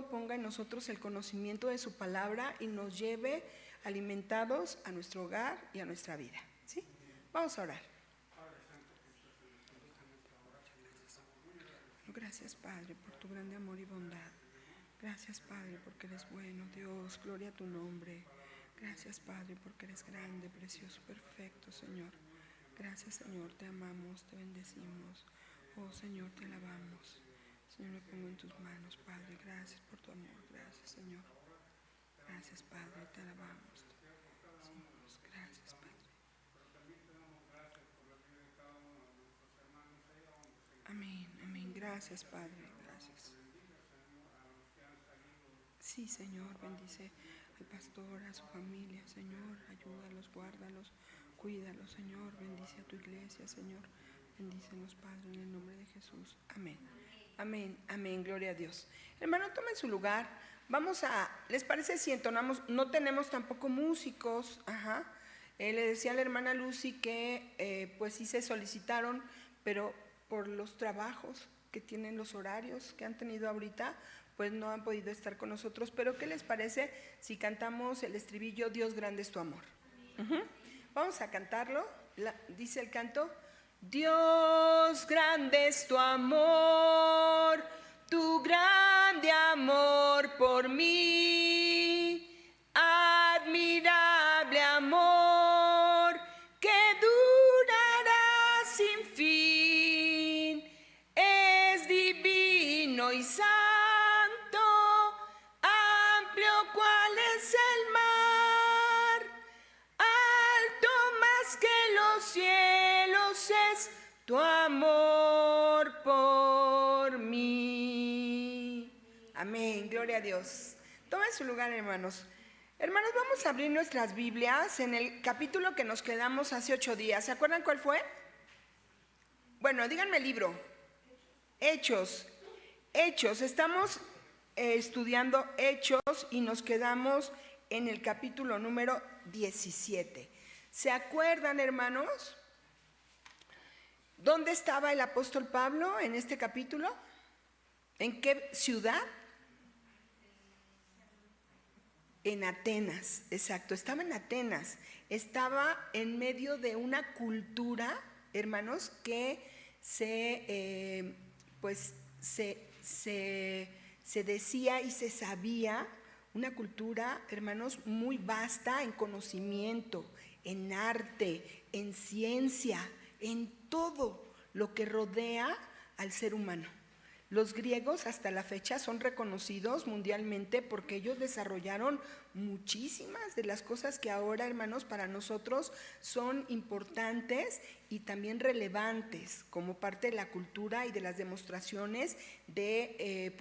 ponga en nosotros el conocimiento de su palabra y nos lleve alimentados a nuestro hogar y a nuestra vida. ¿Sí? Vamos a orar. Gracias, Padre, por tu grande amor y bondad. Gracias, Padre, porque eres bueno, Dios, gloria a tu nombre. Gracias, Padre, porque eres grande, precioso, perfecto, Señor. Gracias, Señor, te amamos, te bendecimos. Oh, Señor, te alabamos. Señor, me pongo en tus manos, Padre. Gracias por tu amor, gracias, Señor. Gracias, Padre, te alabamos. Señor, gracias, Padre. Amén, amén. Gracias, Padre, gracias. Sí, Señor, bendice al pastor, a su familia, Señor, ayúdalos, guárdalos, cuídalos, Señor, bendice a tu iglesia, Señor, bendícenos, Padre, en el nombre de Jesús, amén, amén, amén, gloria a Dios. Hermano, tomen su lugar, ¿les parece si entonamos? No tenemos tampoco músicos, le decía a la hermana Lucy que pues sí se solicitaron, pero por los trabajos que tienen, los horarios que han tenido ahorita, pues no han podido estar con nosotros, pero ¿qué les parece si cantamos el estribillo Dios grande es tu amor? Vamos a cantarlo, dice el canto: Dios grande es tu grande amor por mí, admirable amor que durará sin fin, es divino y santo. Tu amor por mí. Amén, gloria a Dios. Tomen su lugar, hermanos. Hermanos, vamos a abrir nuestras Biblias en el capítulo que nos quedamos hace 8 días. ¿Se acuerdan cuál fue? Bueno, díganme el libro. Hechos. Estamos estudiando Hechos y nos quedamos en el capítulo número 17. ¿Se acuerdan, hermanos? ¿Dónde estaba el apóstol Pablo en este capítulo? ¿En qué ciudad? En Atenas, exacto, estaba en Atenas. Estaba en medio de una cultura, hermanos, que se decía y se sabía, una cultura, hermanos, muy vasta en conocimiento, en arte, en ciencia, en todo lo que rodea al ser humano. Los griegos hasta la fecha son reconocidos mundialmente porque ellos desarrollaron muchísimas de las cosas que ahora, hermanos, para nosotros son importantes y también relevantes como parte de la cultura y de las demostraciones de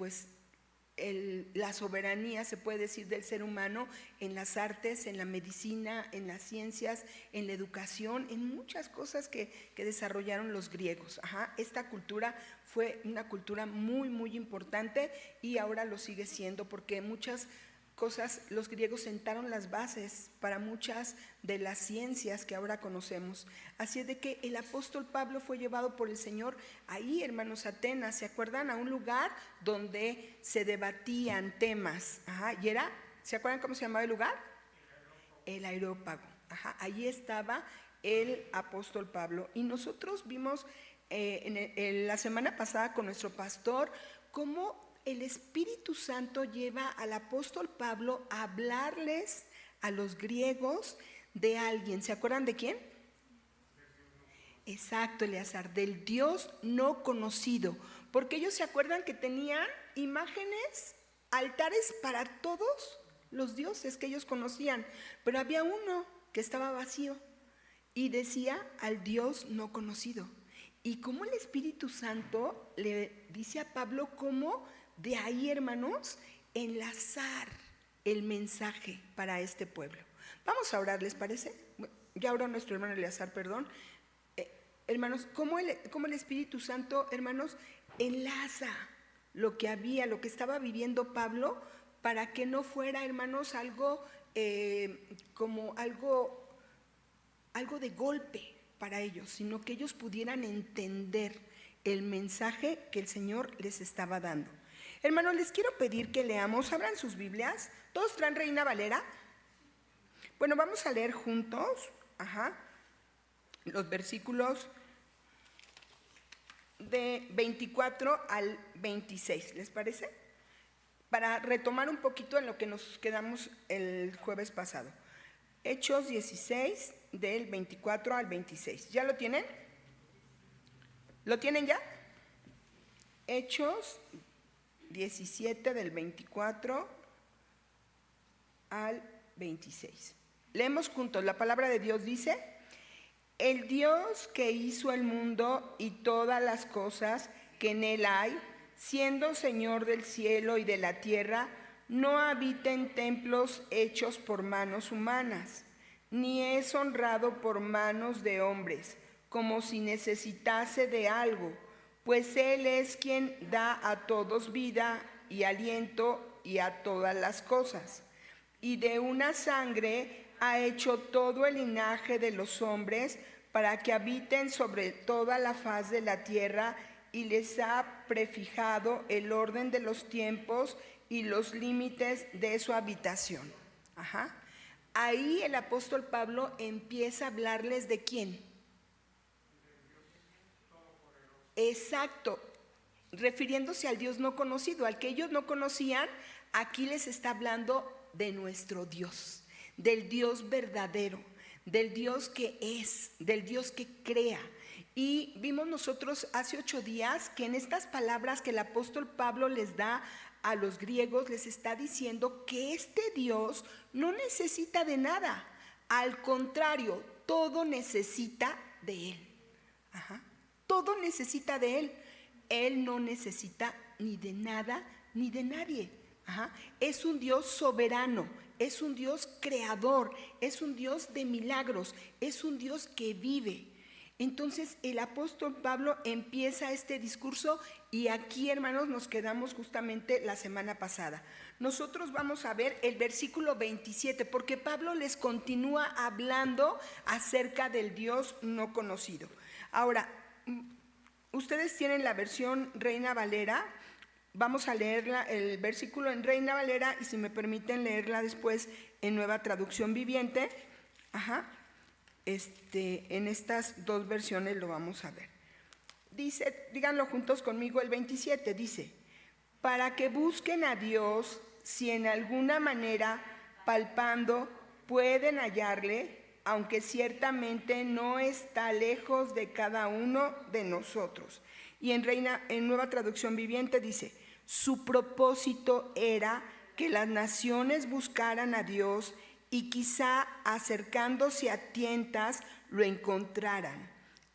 la soberanía, se puede decir, del ser humano en las artes, en la medicina, en las ciencias, en la educación, en muchas cosas que desarrollaron los griegos. Esta cultura fue una cultura muy, muy importante y ahora lo sigue siendo porque muchas cosas, los griegos sentaron las bases para muchas de las ciencias que ahora conocemos. Así es de que el apóstol Pablo fue llevado por el Señor ahí, hermanos, a Atenas, ¿se acuerdan? A un lugar donde se debatían temas. Y era, ¿se acuerdan cómo se llamaba el lugar? El Areópago. Ahí estaba el apóstol Pablo. Y nosotros vimos la semana pasada con nuestro pastor cómo el Espíritu Santo lleva al apóstol Pablo a hablarles a los griegos de alguien. ¿Se acuerdan de quién? Exacto, Eleazar, del Dios no conocido. Porque ellos se acuerdan que tenían imágenes, altares para todos los dioses que ellos conocían. Pero había uno que estaba vacío y decía al Dios no conocido. Y cómo el Espíritu Santo le dice a Pablo cómo de ahí, hermanos, enlazar el mensaje para este pueblo. Vamos a orar, ¿les parece? Ya oró nuestro hermano Eleazar, perdón. Hermanos, ¿cómo el Espíritu Santo, hermanos, enlaza lo que había, lo que estaba viviendo Pablo, para que no fuera, hermanos, algo como algo de golpe para ellos, sino que ellos pudieran entender el mensaje que el Señor les estaba dando. Hermanos, les quiero pedir que leamos, abran sus Biblias. ¿Todos traen Reina Valera? Bueno, vamos a leer juntos, los versículos de 24 al 26, ¿les parece? Para retomar un poquito en lo que nos quedamos el jueves pasado. Hechos 16, del 24 al 26. ¿Ya lo tienen? ¿Lo tienen ya? Hechos 17, del 24 al 26. Leemos juntos. La palabra de Dios dice: el Dios que hizo el mundo y todas las cosas que en él hay, siendo Señor del cielo y de la tierra, no habita en templos hechos por manos humanas, ni es honrado por manos de hombres, como si necesitase de algo, pues Él es quien da a todos vida y aliento y a todas las cosas. Y de una sangre ha hecho todo el linaje de los hombres para que habiten sobre toda la faz de la tierra, y les ha prefijado el orden de los tiempos y los límites de su habitación. Ahí el apóstol Pablo empieza a hablarles de ¿quién? Exacto, refiriéndose al Dios no conocido, al que ellos no conocían. Aquí les está hablando de nuestro Dios, del Dios verdadero, del Dios que es, del Dios que crea. Y vimos nosotros hace 8 días que en estas palabras que el apóstol Pablo les da a los griegos, les está diciendo que este Dios no necesita de nada, al contrario, todo necesita de Él. Todo necesita de Él. Él no necesita ni de nada ni de nadie. Es un Dios soberano, es un Dios creador, es un Dios de milagros, es un Dios que vive. Entonces el apóstol Pablo empieza este discurso, y aquí, hermanos, nos quedamos justamente la semana pasada. Nosotros vamos a ver el versículo 27, porque Pablo les continúa hablando acerca del Dios no conocido. Ahora, ustedes tienen la versión Reina Valera. Vamos a leerla, el versículo en Reina Valera, y si me permiten leerla después en Nueva Traducción Viviente. En estas dos versiones lo vamos a ver. Dice, díganlo juntos conmigo, el 27 dice: para que busquen a Dios, si en alguna manera palpando pueden hallarle, aunque ciertamente no está lejos de cada uno de nosotros. Y en Nueva Traducción Viviente dice: su propósito era que las naciones buscaran a Dios, y quizá acercándose a tientas lo encontraran,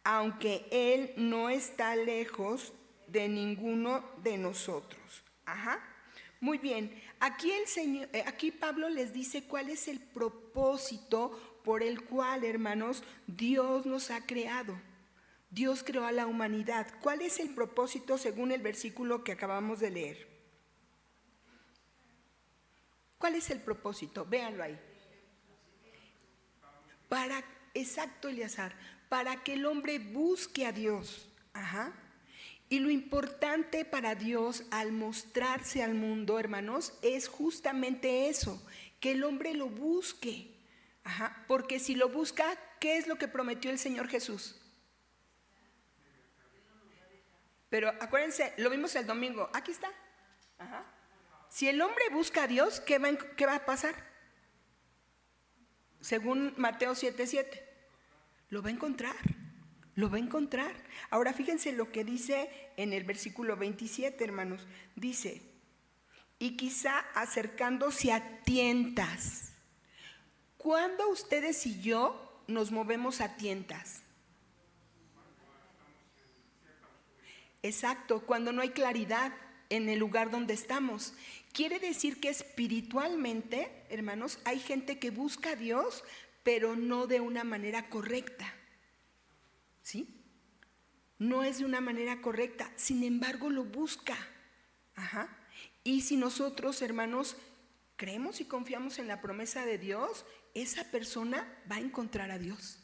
aunque Él no está lejos de ninguno de nosotros. Muy bien, aquí Pablo les dice cuál es el propósito por el cual, hermanos, Dios nos ha creado. Dios creó a la humanidad. ¿Cuál es el propósito según el versículo que acabamos de leer? ¿Cuál es el propósito? Véanlo ahí. Exacto, Eleazar, para que el hombre busque a Dios. Y lo importante para Dios al mostrarse al mundo, hermanos, es justamente eso, que el hombre lo busque. Porque si lo busca, ¿qué es lo que prometió el Señor Jesús? Pero acuérdense, lo vimos el domingo, aquí está. Si el hombre busca a Dios, ¿qué va a pasar? Según Mateo 7:7, lo va a encontrar, lo va a encontrar. Ahora fíjense lo que dice en el versículo 27, hermanos. Dice: y quizá acercándose a tientas. ¿Cuándo ustedes y yo nos movemos a tientas? Exacto, cuando no hay claridad en el lugar donde estamos. Quiere decir que espiritualmente, hermanos, hay gente que busca a Dios, pero no de una manera correcta. ¿Sí? No es de una manera correcta, sin embargo lo busca. Y si nosotros, hermanos, creemos y confiamos en la promesa de Dios, esa persona va a encontrar a Dios.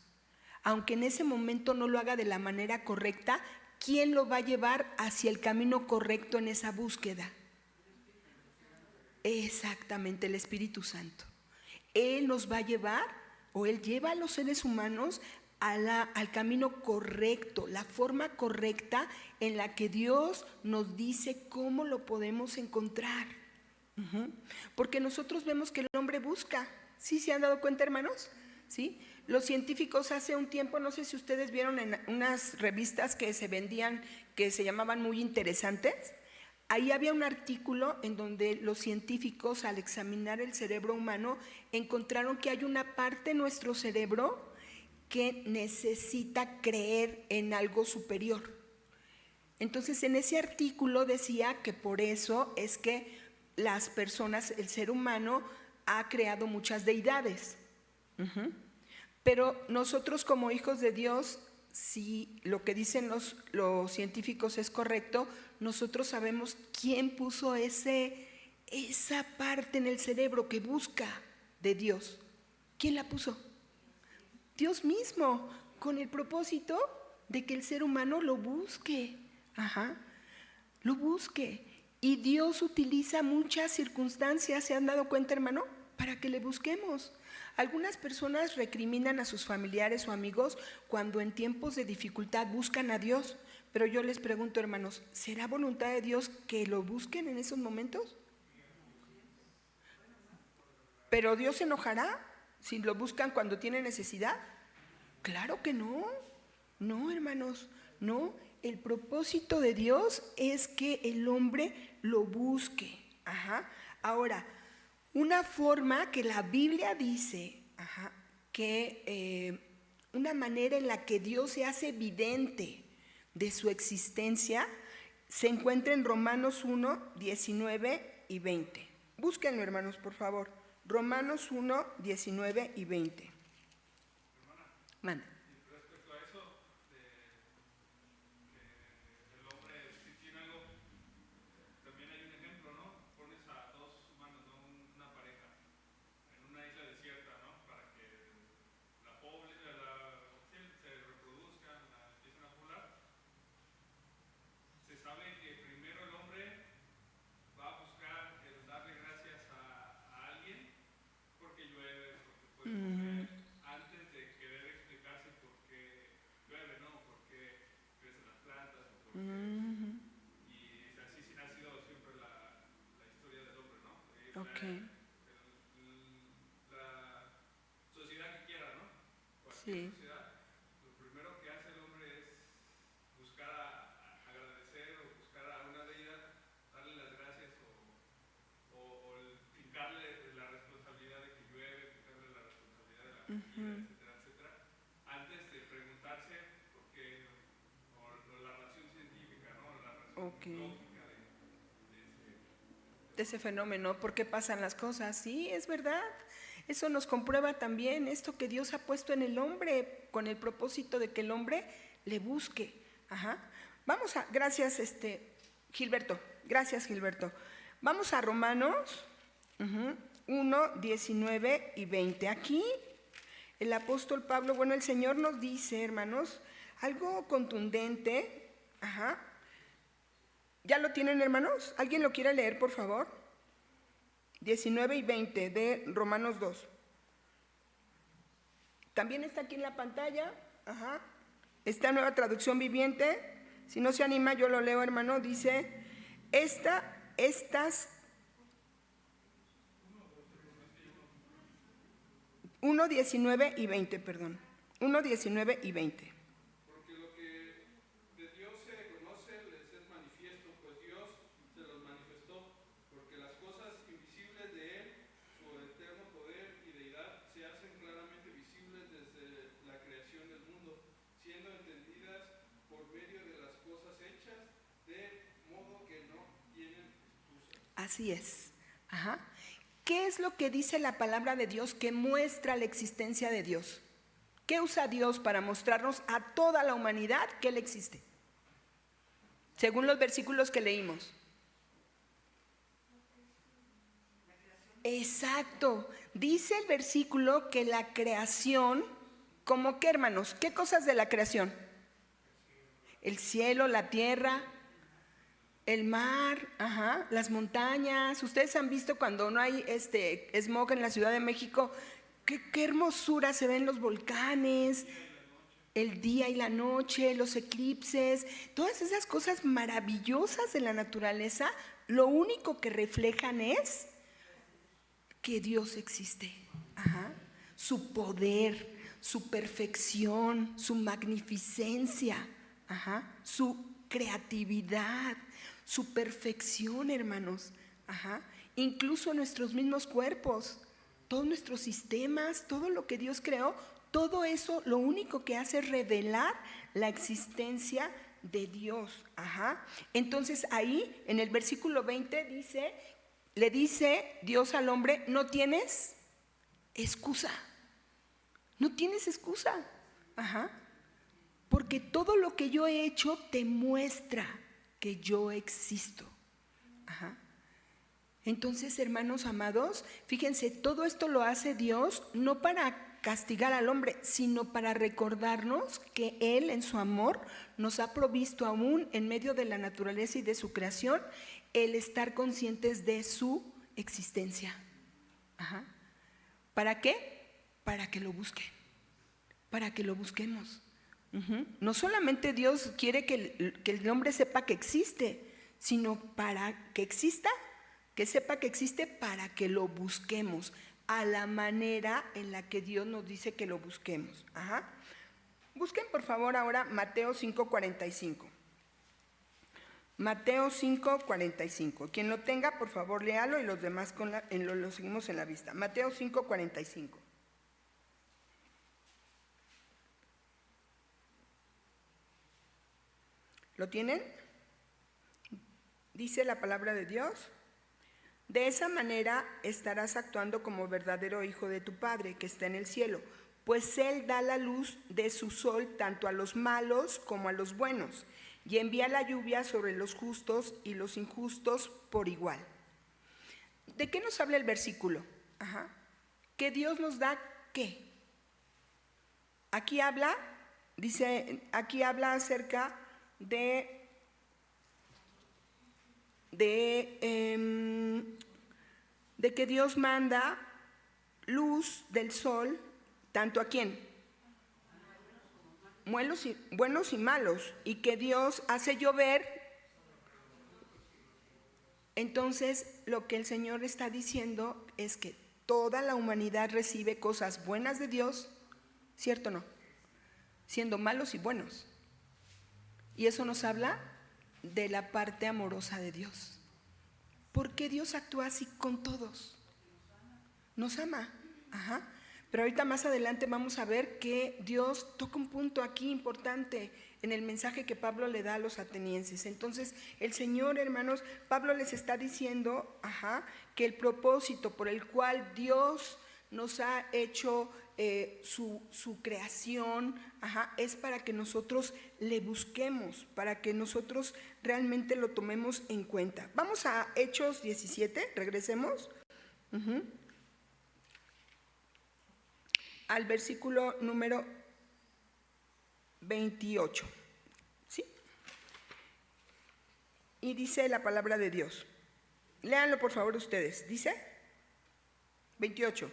Aunque en ese momento no lo haga de la manera correcta, ¿quién lo va a llevar hacia el camino correcto en esa búsqueda? Exactamente, el Espíritu Santo. Él nos va a llevar, o Él lleva a los seres humanos al camino correcto, la forma correcta en la que Dios nos dice cómo lo podemos encontrar. Porque nosotros vemos que el hombre busca. ¿Sí se han dado cuenta, hermanos? ¿Sí? Los científicos hace un tiempo, no sé si ustedes vieron en unas revistas que se vendían, que se llamaban Muy Interesantes. Ahí había un artículo en donde los científicos, al examinar el cerebro humano, encontraron que hay una parte de nuestro cerebro que necesita creer en algo superior. Entonces, en ese artículo decía que por eso es que las personas, el ser humano, ha creado muchas deidades. Pero nosotros como hijos de Dios, si lo que dicen los científicos es correcto, nosotros sabemos quién puso esa parte en el cerebro que busca de Dios. ¿Quién la puso? Dios mismo, con el propósito de que el ser humano lo busque. Lo busque. Y Dios utiliza muchas circunstancias, ¿se han dado cuenta, hermano? Para que le busquemos. Algunas personas recriminan a sus familiares o amigos cuando en tiempos de dificultad buscan a Dios, pero yo les pregunto, hermanos, ¿será voluntad de Dios que lo busquen en esos momentos? ¿Pero Dios se enojará si lo buscan cuando tienen necesidad? Claro que no. No, hermanos, no. El propósito de Dios es que el hombre lo busque. Ahora, una forma que la Biblia dice, que una manera en la que Dios se hace evidente de su existencia, se encuentra en Romanos 1, 19 y 20. Búsquenlo, hermanos, por favor. Romanos 1, 19 y 20. Manda. Okay. La sociedad que quiera, ¿no? Sí. Sociedad, lo primero que hace el hombre es buscar agradecer o buscar a una deidad, darle las gracias o fincarle la responsabilidad de que llueve, fincarle la responsabilidad de la comida, etcétera, etcétera, antes de preguntarse por qué, o la razón científica, ¿no? La razón lógica de ese fenómeno, ¿por qué pasan las cosas? Sí, es verdad. Eso nos comprueba también esto que Dios ha puesto en el hombre con el propósito de que el hombre le busque. Vamos a, gracias Gilberto, gracias Gilberto. Vamos a Romanos 1, 19 y 20. Aquí el apóstol Pablo, bueno, el Señor nos dice, hermanos, algo contundente. ¿Ya lo tienen, hermanos? ¿Alguien lo quiere leer, por favor? 19 y 20 de Romanos 2. También está aquí en la pantalla. Esta Nueva Traducción Viviente. Si no se anima, yo lo leo, hermano. Dice, estas 1, 19 y 20, perdón. 1, 19 y 20. Así es. ¿Qué es lo que dice la palabra de Dios que muestra la existencia de Dios? ¿Qué usa Dios para mostrarnos a toda la humanidad que Él existe? Según los versículos que leímos. Exacto. Dice el versículo que la creación, ¿cómo qué, hermanos? ¿Qué cosas de la creación? El cielo, la tierra. El mar, ajá, las montañas. Ustedes han visto cuando no hay smog en la Ciudad de México, qué hermosura se ven los volcanes, el día y la noche, los eclipses, todas esas cosas maravillosas de la naturaleza, lo único que reflejan es que Dios existe, ajá, su poder, su perfección, su magnificencia, ajá, su creatividad, su perfección, hermanos, ajá, incluso nuestros mismos cuerpos, todos nuestros sistemas, todo lo que Dios creó, todo eso lo único que hace es revelar la existencia de Dios, ajá. Entonces ahí en el versículo 20 le dice Dios al hombre, no tienes excusa, no tienes excusa, ajá, porque todo lo que yo he hecho te muestra que yo existo, ajá. Entonces, hermanos amados, fíjense, todo esto lo hace Dios no para castigar al hombre, sino para recordarnos que Él en su amor nos ha provisto aún en medio de la naturaleza y de su creación el estar conscientes de su existencia. Ajá. ¿Para qué? Para que lo busquen, para que lo busquemos. No solamente Dios quiere que el hombre sepa que existe, sino para que exista, que sepa que existe para que lo busquemos a la manera en la que Dios nos dice que lo busquemos. Ajá. Busquen por favor ahora Mateo 5:45. Mateo 5:45. Quien lo tenga, por favor, léalo y los demás lo seguimos en la vista. Mateo 5:45. ¿Lo tienen? Dice la palabra de Dios. De esa manera estarás actuando como verdadero hijo de tu Padre que está en el cielo, pues Él da la luz de su sol tanto a los malos como a los buenos, y envía la lluvia sobre los justos y los injustos por igual. ¿De qué nos habla el versículo? Ajá. ¿Que Dios nos da qué? Aquí habla acerca de que Dios manda luz del sol, tanto a quién, buenos y malos, y que Dios hace llover. Entonces lo que el Señor está diciendo es que toda la humanidad recibe cosas buenas de Dios, ¿cierto o no? Siendo malos y buenos. Y eso nos habla de la parte amorosa de Dios. ¿Por qué Dios actúa así con todos? Nos ama. Ajá. Pero ahorita más adelante vamos a ver que Dios toca un punto aquí importante en el mensaje que Pablo le da a los atenienses. Entonces el Señor, hermanos, Pablo les está diciendo, ajá, que el propósito por el cual Dios nos ha hecho su creación, ajá, es para que nosotros le busquemos, para que nosotros realmente lo tomemos en cuenta. Vamos a Hechos 17, regresemos. Al versículo número 28, ¿sí? Y dice la palabra de Dios. Léanlo por favor ustedes. Dice 28.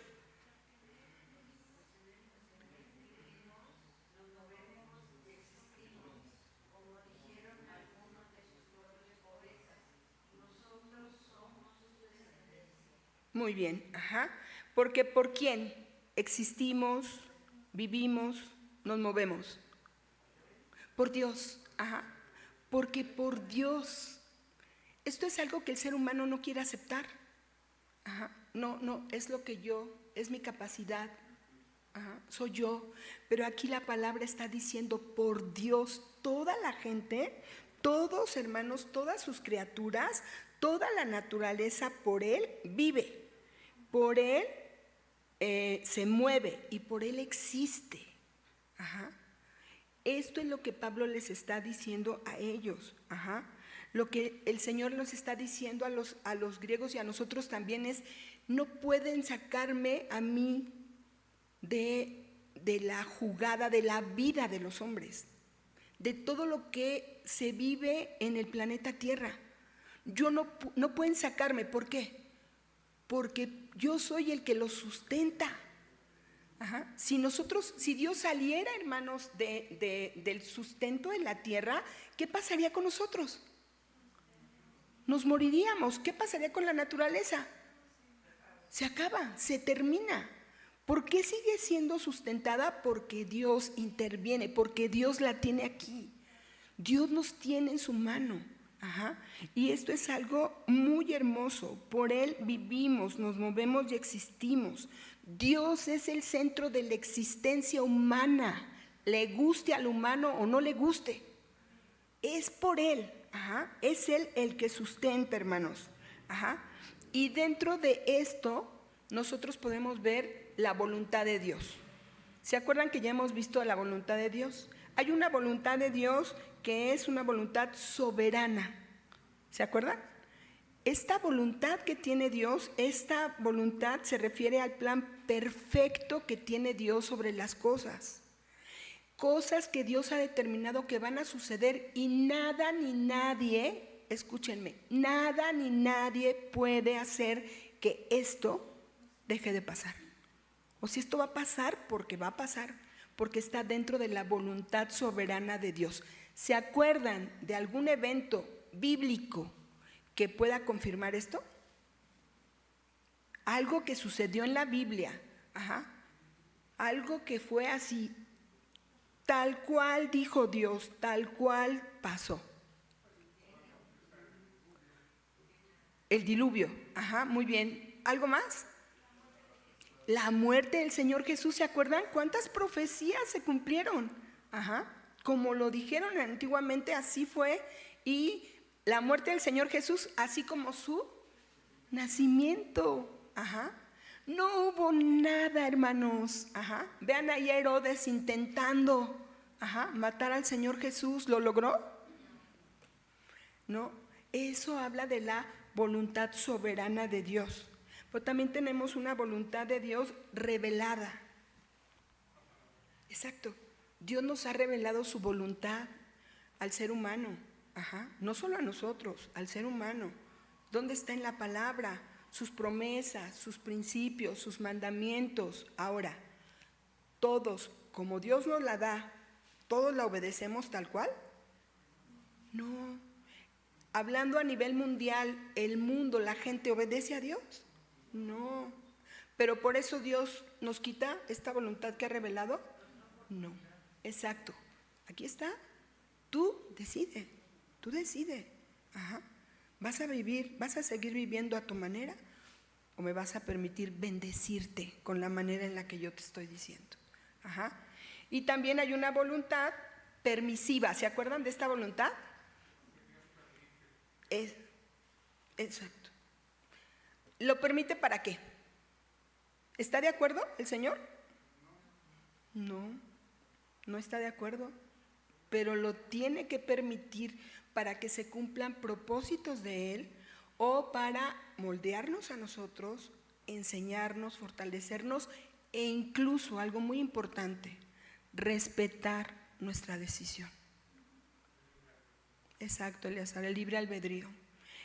Muy bien, ajá. Porque ¿por quién existimos, vivimos, nos movemos? Por Dios, ajá. Porque por Dios. Esto es algo que el ser humano no quiere aceptar. Ajá. No, es lo que es mi capacidad. Ajá, soy yo. Pero aquí la palabra está diciendo por Dios, toda la gente, todos hermanos, todas sus criaturas, toda la naturaleza por Él vive. Por Él se mueve y por Él existe. Ajá. Esto es lo que Pablo les está diciendo a ellos. Ajá. Lo que el Señor nos está diciendo a los griegos y a nosotros también es, no pueden sacarme a mí de la jugada, de la vida de los hombres, de todo lo que se vive en el planeta Tierra. no pueden sacarme. ¿Por qué? Porque yo soy el que los sustenta. Ajá. Si Dios saliera, hermanos, del sustento de la tierra, ¿qué pasaría con nosotros? Nos moriríamos. ¿Qué pasaría con la naturaleza? Se acaba, se termina. ¿Por qué sigue siendo sustentada? Porque Dios interviene, porque Dios la tiene aquí. Dios nos tiene en su mano. Ajá. Y esto es algo muy hermoso. Por Él vivimos, nos movemos y existimos. Dios es el centro de la existencia humana, le guste al humano o no le guste. Es por Él. Ajá. Es Él el que sustenta, hermanos. Ajá. Y dentro de esto, nosotros podemos ver la voluntad de Dios. ¿Se acuerdan que ya hemos visto la voluntad de Dios? Hay una voluntad de Dios que es una voluntad soberana. ¿Se acuerdan? Esta voluntad que tiene Dios, esta voluntad se refiere al plan perfecto que tiene Dios sobre las cosas. Cosas que Dios ha determinado que van a suceder y nada ni nadie, escúchenme, nada ni nadie puede hacer que esto deje de pasar. O si esto va a pasar, porque va a pasar, porque está dentro de la voluntad soberana de Dios. ¿Se acuerdan de algún evento bíblico que pueda confirmar esto? Algo que sucedió en la Biblia, ajá, algo que fue así, tal cual dijo Dios, tal cual pasó. El diluvio, ajá, muy bien. ¿Algo más? La muerte del Señor Jesús, ¿se acuerdan? ¿Cuántas profecías se cumplieron? Ajá, como lo dijeron antiguamente, así fue. Y la muerte del Señor Jesús, así como su nacimiento. Ajá. No hubo nada, hermanos. Ajá. Vean ahí a Herodes intentando, ajá, matar al Señor Jesús. ¿Lo logró? No. Eso habla de la voluntad soberana de Dios. Pero también tenemos una voluntad de Dios revelada. Exacto. Dios nos ha revelado su voluntad al ser humano. Ajá. No solo a nosotros, al ser humano. ¿Dónde está en la palabra? Sus promesas, sus principios, sus mandamientos. Ahora, todos, como Dios nos la da, ¿todos la obedecemos tal cual? No. Hablando a nivel mundial, el mundo, la gente obedece a Dios. No. ¿Pero por eso Dios nos quita esta voluntad que ha revelado? No. Exacto. Aquí está. Tú decides. Tú decides. Ajá. ¿Vas a vivir, vas a seguir viviendo a tu manera? ¿O me vas a permitir bendecirte con la manera en la que yo te estoy diciendo? Ajá. Y también hay una voluntad permisiva. ¿Se acuerdan de esta voluntad? Exacto. ¿Lo permite para qué? ¿Está de acuerdo el Señor? No, no está de acuerdo, pero lo tiene que permitir para que se cumplan propósitos de Él o para moldearnos a nosotros, enseñarnos, fortalecernos e incluso, algo muy importante, respetar nuestra decisión. Exacto, Eleazar, el libre albedrío.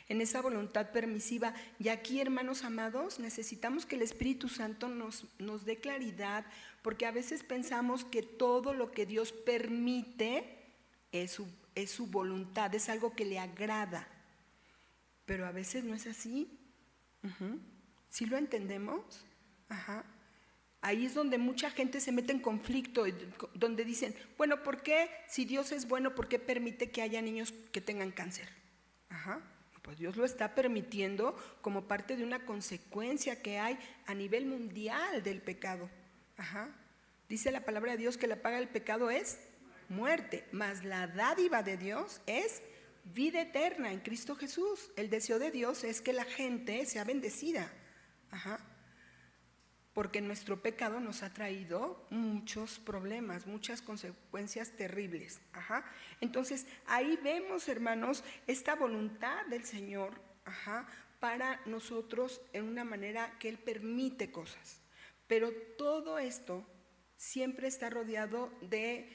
En esa voluntad permisiva. Y aquí, hermanos amados, necesitamos que el Espíritu Santo nos dé claridad, porque a veces pensamos que todo lo que Dios permite es su voluntad, es algo que le agrada. Pero a veces no es así. ¿Sí lo entendemos? Ajá. Ahí es donde mucha gente se mete en conflicto, donde dicen, bueno, ¿por qué si Dios es bueno, por qué permite que haya niños que tengan cáncer? Ajá. Pues Dios lo está permitiendo como parte de una consecuencia que hay a nivel mundial del pecado. Ajá. Dice la palabra de Dios que la paga del pecado es muerte, mas la dádiva de Dios es vida eterna en Cristo Jesús. El deseo de Dios es que la gente sea bendecida. Ajá. Porque nuestro pecado nos ha traído muchos problemas, muchas consecuencias terribles. Ajá. Entonces, ahí vemos, hermanos, esta voluntad del Señor, ajá, para nosotros en una manera que Él permite cosas. Pero todo esto siempre está rodeado de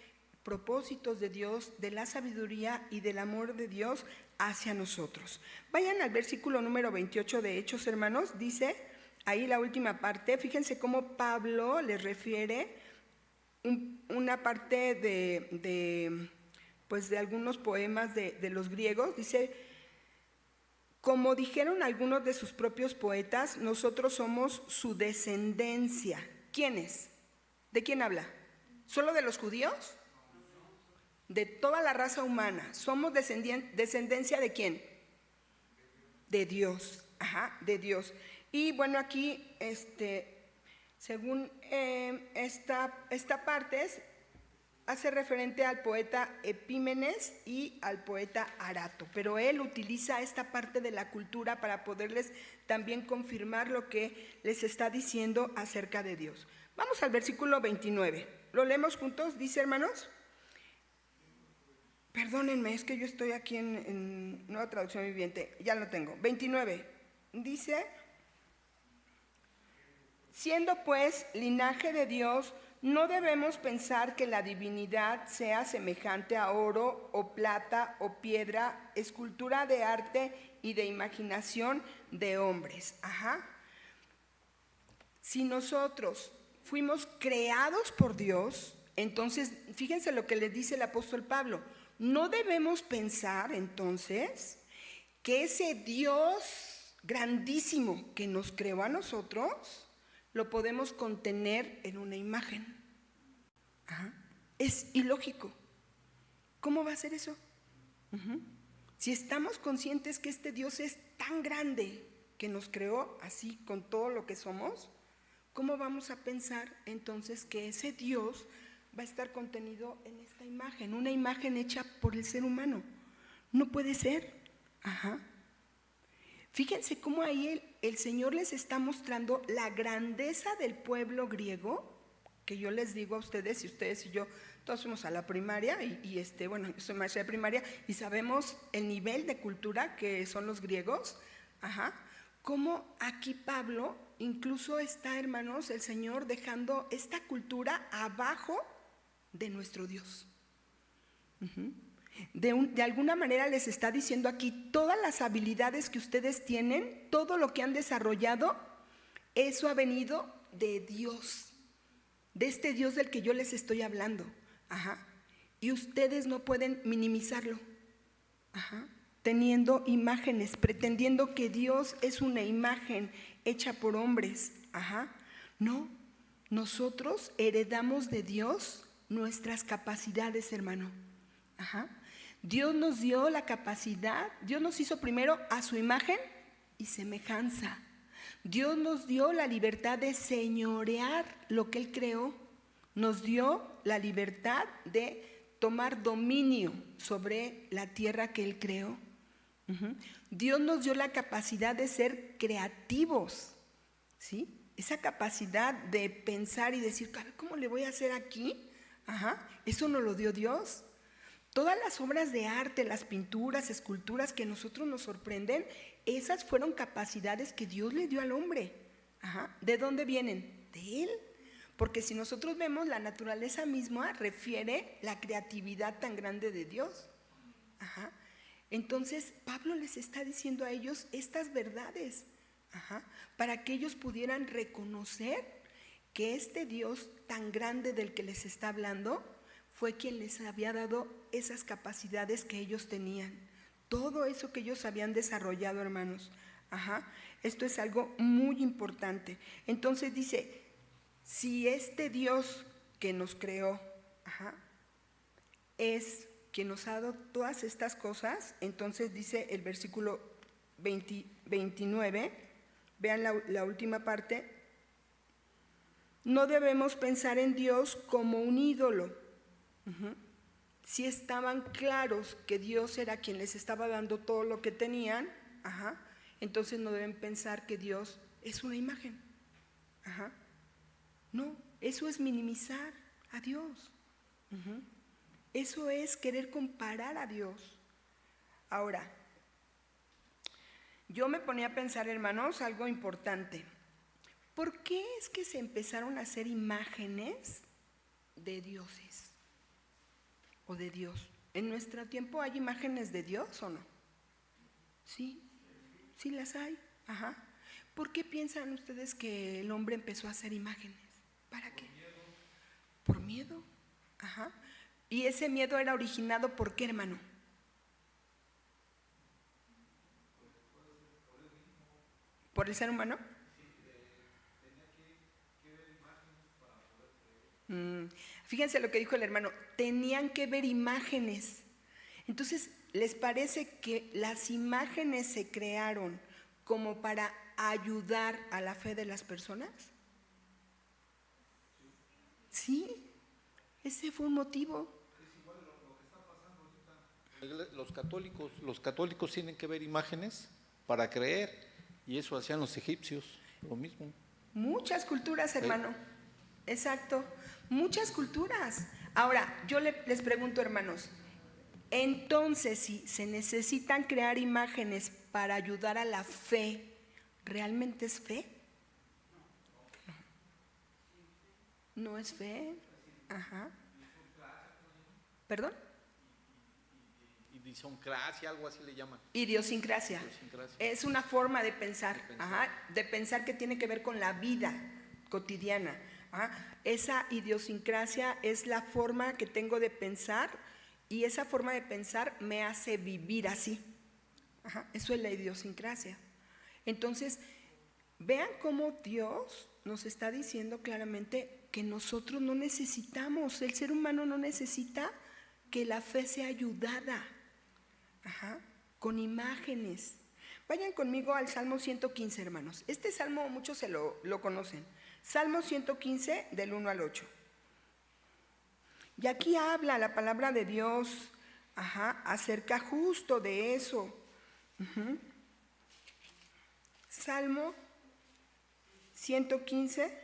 propósitos de Dios, de la sabiduría y del amor de Dios hacia nosotros. Vayan al versículo número 28 de Hechos, hermanos. Dice ahí la última parte. Fíjense cómo Pablo les refiere una parte de algunos poemas de los griegos. Dice: como dijeron algunos de sus propios poetas, nosotros somos su descendencia. ¿Quiénes? ¿De quién habla? ¿Solo de los judíos? De toda la raza humana. ¿Somos descendencia de quién? De Dios. De Dios. Y bueno, aquí, según esta parte, hace referente al poeta Epímenes y al poeta Arato, pero él utiliza esta parte de la cultura para poderles también confirmar lo que les está diciendo acerca de Dios. Vamos al versículo 29. ¿Lo leemos juntos? Dice, hermanos. Perdónenme, es que yo estoy aquí en Nueva Traducción Viviente, ya lo tengo. 29. Dice: siendo pues linaje de Dios, no debemos pensar que la divinidad sea semejante a oro o plata o piedra, escultura de arte y de imaginación de hombres. Si nosotros fuimos creados por Dios, entonces, fíjense lo que le dice el apóstol Pablo: no debemos pensar entonces que ese Dios grandísimo que nos creó a nosotros lo podemos contener en una imagen. Es ilógico. ¿Cómo va a ser eso? Si estamos conscientes que este Dios es tan grande que nos creó así con todo lo que somos, ¿cómo vamos a pensar entonces que ese Dios va a estar contenido en esta imagen, una imagen hecha por el ser humano? No puede ser. Fíjense cómo ahí el Señor les está mostrando la grandeza del pueblo griego, que yo les digo a ustedes, y ustedes y yo, todos fuimos a la primaria, bueno, yo soy maestra de primaria, y sabemos el nivel de cultura que son los griegos. Cómo aquí Pablo incluso está, hermanos, el Señor dejando esta cultura abajo de nuestro Dios. De alguna manera les está diciendo aquí: todas las habilidades que ustedes tienen, todo lo que han desarrollado, eso ha venido de Dios, de este Dios del que yo les estoy hablando. Y ustedes no pueden minimizarlo, teniendo imágenes, pretendiendo que Dios es una imagen hecha por hombres. No, nosotros heredamos de Dios nuestras capacidades, hermano. Dios nos dio la capacidad, Dios nos hizo primero a su imagen y semejanza. Dios nos dio la libertad de señorear lo que Él creó. Nos dio la libertad de tomar dominio sobre la tierra que Él creó. Dios nos dio la capacidad de ser creativos, ¿sí? Esa capacidad de pensar y decir: ¿cómo le voy a hacer aquí? Eso nos lo dio Dios. Todas las obras de arte, las pinturas, esculturas que a nosotros nos sorprenden, esas fueron capacidades que Dios le dio al hombre. ¿De dónde vienen? De Él. Porque si nosotros vemos, la naturaleza misma refiere la creatividad tan grande de Dios. Entonces, Pablo les está diciendo a ellos estas verdades, para que ellos pudieran reconocer que este Dios tan grande del que les está hablando fue quien les había dado esas capacidades que ellos tenían. Todo eso que ellos habían desarrollado, hermanos. Esto es algo muy importante. Entonces dice: si este Dios que nos creó es quien nos ha dado todas estas cosas, entonces dice el versículo 29, vean la última parte: no debemos pensar en Dios como un ídolo. Si estaban claros que Dios era quien les estaba dando todo lo que tenían, entonces no deben pensar que Dios es una imagen. No, eso es minimizar a Dios. Eso es querer comparar a Dios. Ahora, yo me ponía a pensar, hermanos, algo importante. ¿Por qué es que se empezaron a hacer imágenes de dioses? o de Dios. ¿En nuestro tiempo hay imágenes de Dios o no? Sí, sí las hay. Ajá. ¿Por qué piensan ustedes que el hombre empezó a hacer imágenes? ¿Para qué? Por miedo. Ajá. ¿Y ese miedo era originado por qué, hermano? ¿Por el ser humano? Fíjense lo que dijo el hermano, tenían que ver imágenes. Entonces, ¿les parece que las imágenes se crearon como para ayudar a la fe de las personas? Sí, ese fue un motivo. Los católicos tienen que ver imágenes para creer, y eso hacían los egipcios, lo mismo. Muchas culturas, hermano. Exacto, muchas culturas. Ahora, yo les pregunto, hermanos, entonces, si se necesitan crear imágenes para ayudar a la fe, ¿realmente es fe? ¿No es fe? Ajá. ¿Perdón? Idiosincrasia, algo así le llaman. Idiosincrasia. Es una forma de pensar, ajá, de pensar que tiene que ver con la vida cotidiana. Ajá. Esa idiosincrasia es la forma que tengo de pensar, y esa forma de pensar me hace vivir así. Ajá. Eso es la idiosincrasia. Entonces, vean cómo Dios nos está diciendo claramente que nosotros no necesitamos, el ser humano no necesita que la fe sea ayudada. Ajá, con imágenes. Vayan conmigo al Salmo 115, hermanos. Este salmo muchos se lo conocen. Salmo 115, del 1 al 8. Y aquí habla la palabra de Dios, ajá, acerca justo de eso. Salmo 115,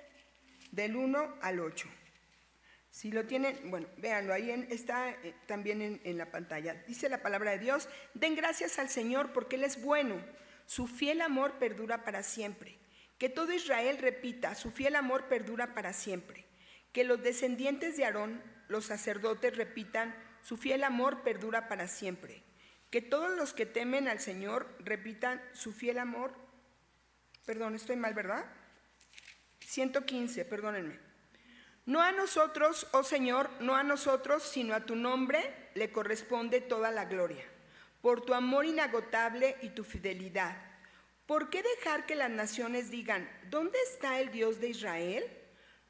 del 1 al 8. Si lo tienen, bueno, véanlo, ahí está también en la pantalla. Dice la palabra de Dios: den gracias al Señor porque Él es bueno, su fiel amor perdura para siempre. Que todo Israel repita: su fiel amor perdura para siempre. Que los descendientes de Aarón, los sacerdotes, repitan: su fiel amor perdura para siempre. Que todos los que temen al Señor repitan: su fiel amor. Perdón, estoy mal, ¿verdad? 115, perdónenme. No a nosotros, oh Señor, no a nosotros, sino a tu nombre le corresponde toda la gloria, por tu amor inagotable y tu fidelidad. ¿Por qué dejar que las naciones digan: ¿dónde está el Dios de Israel?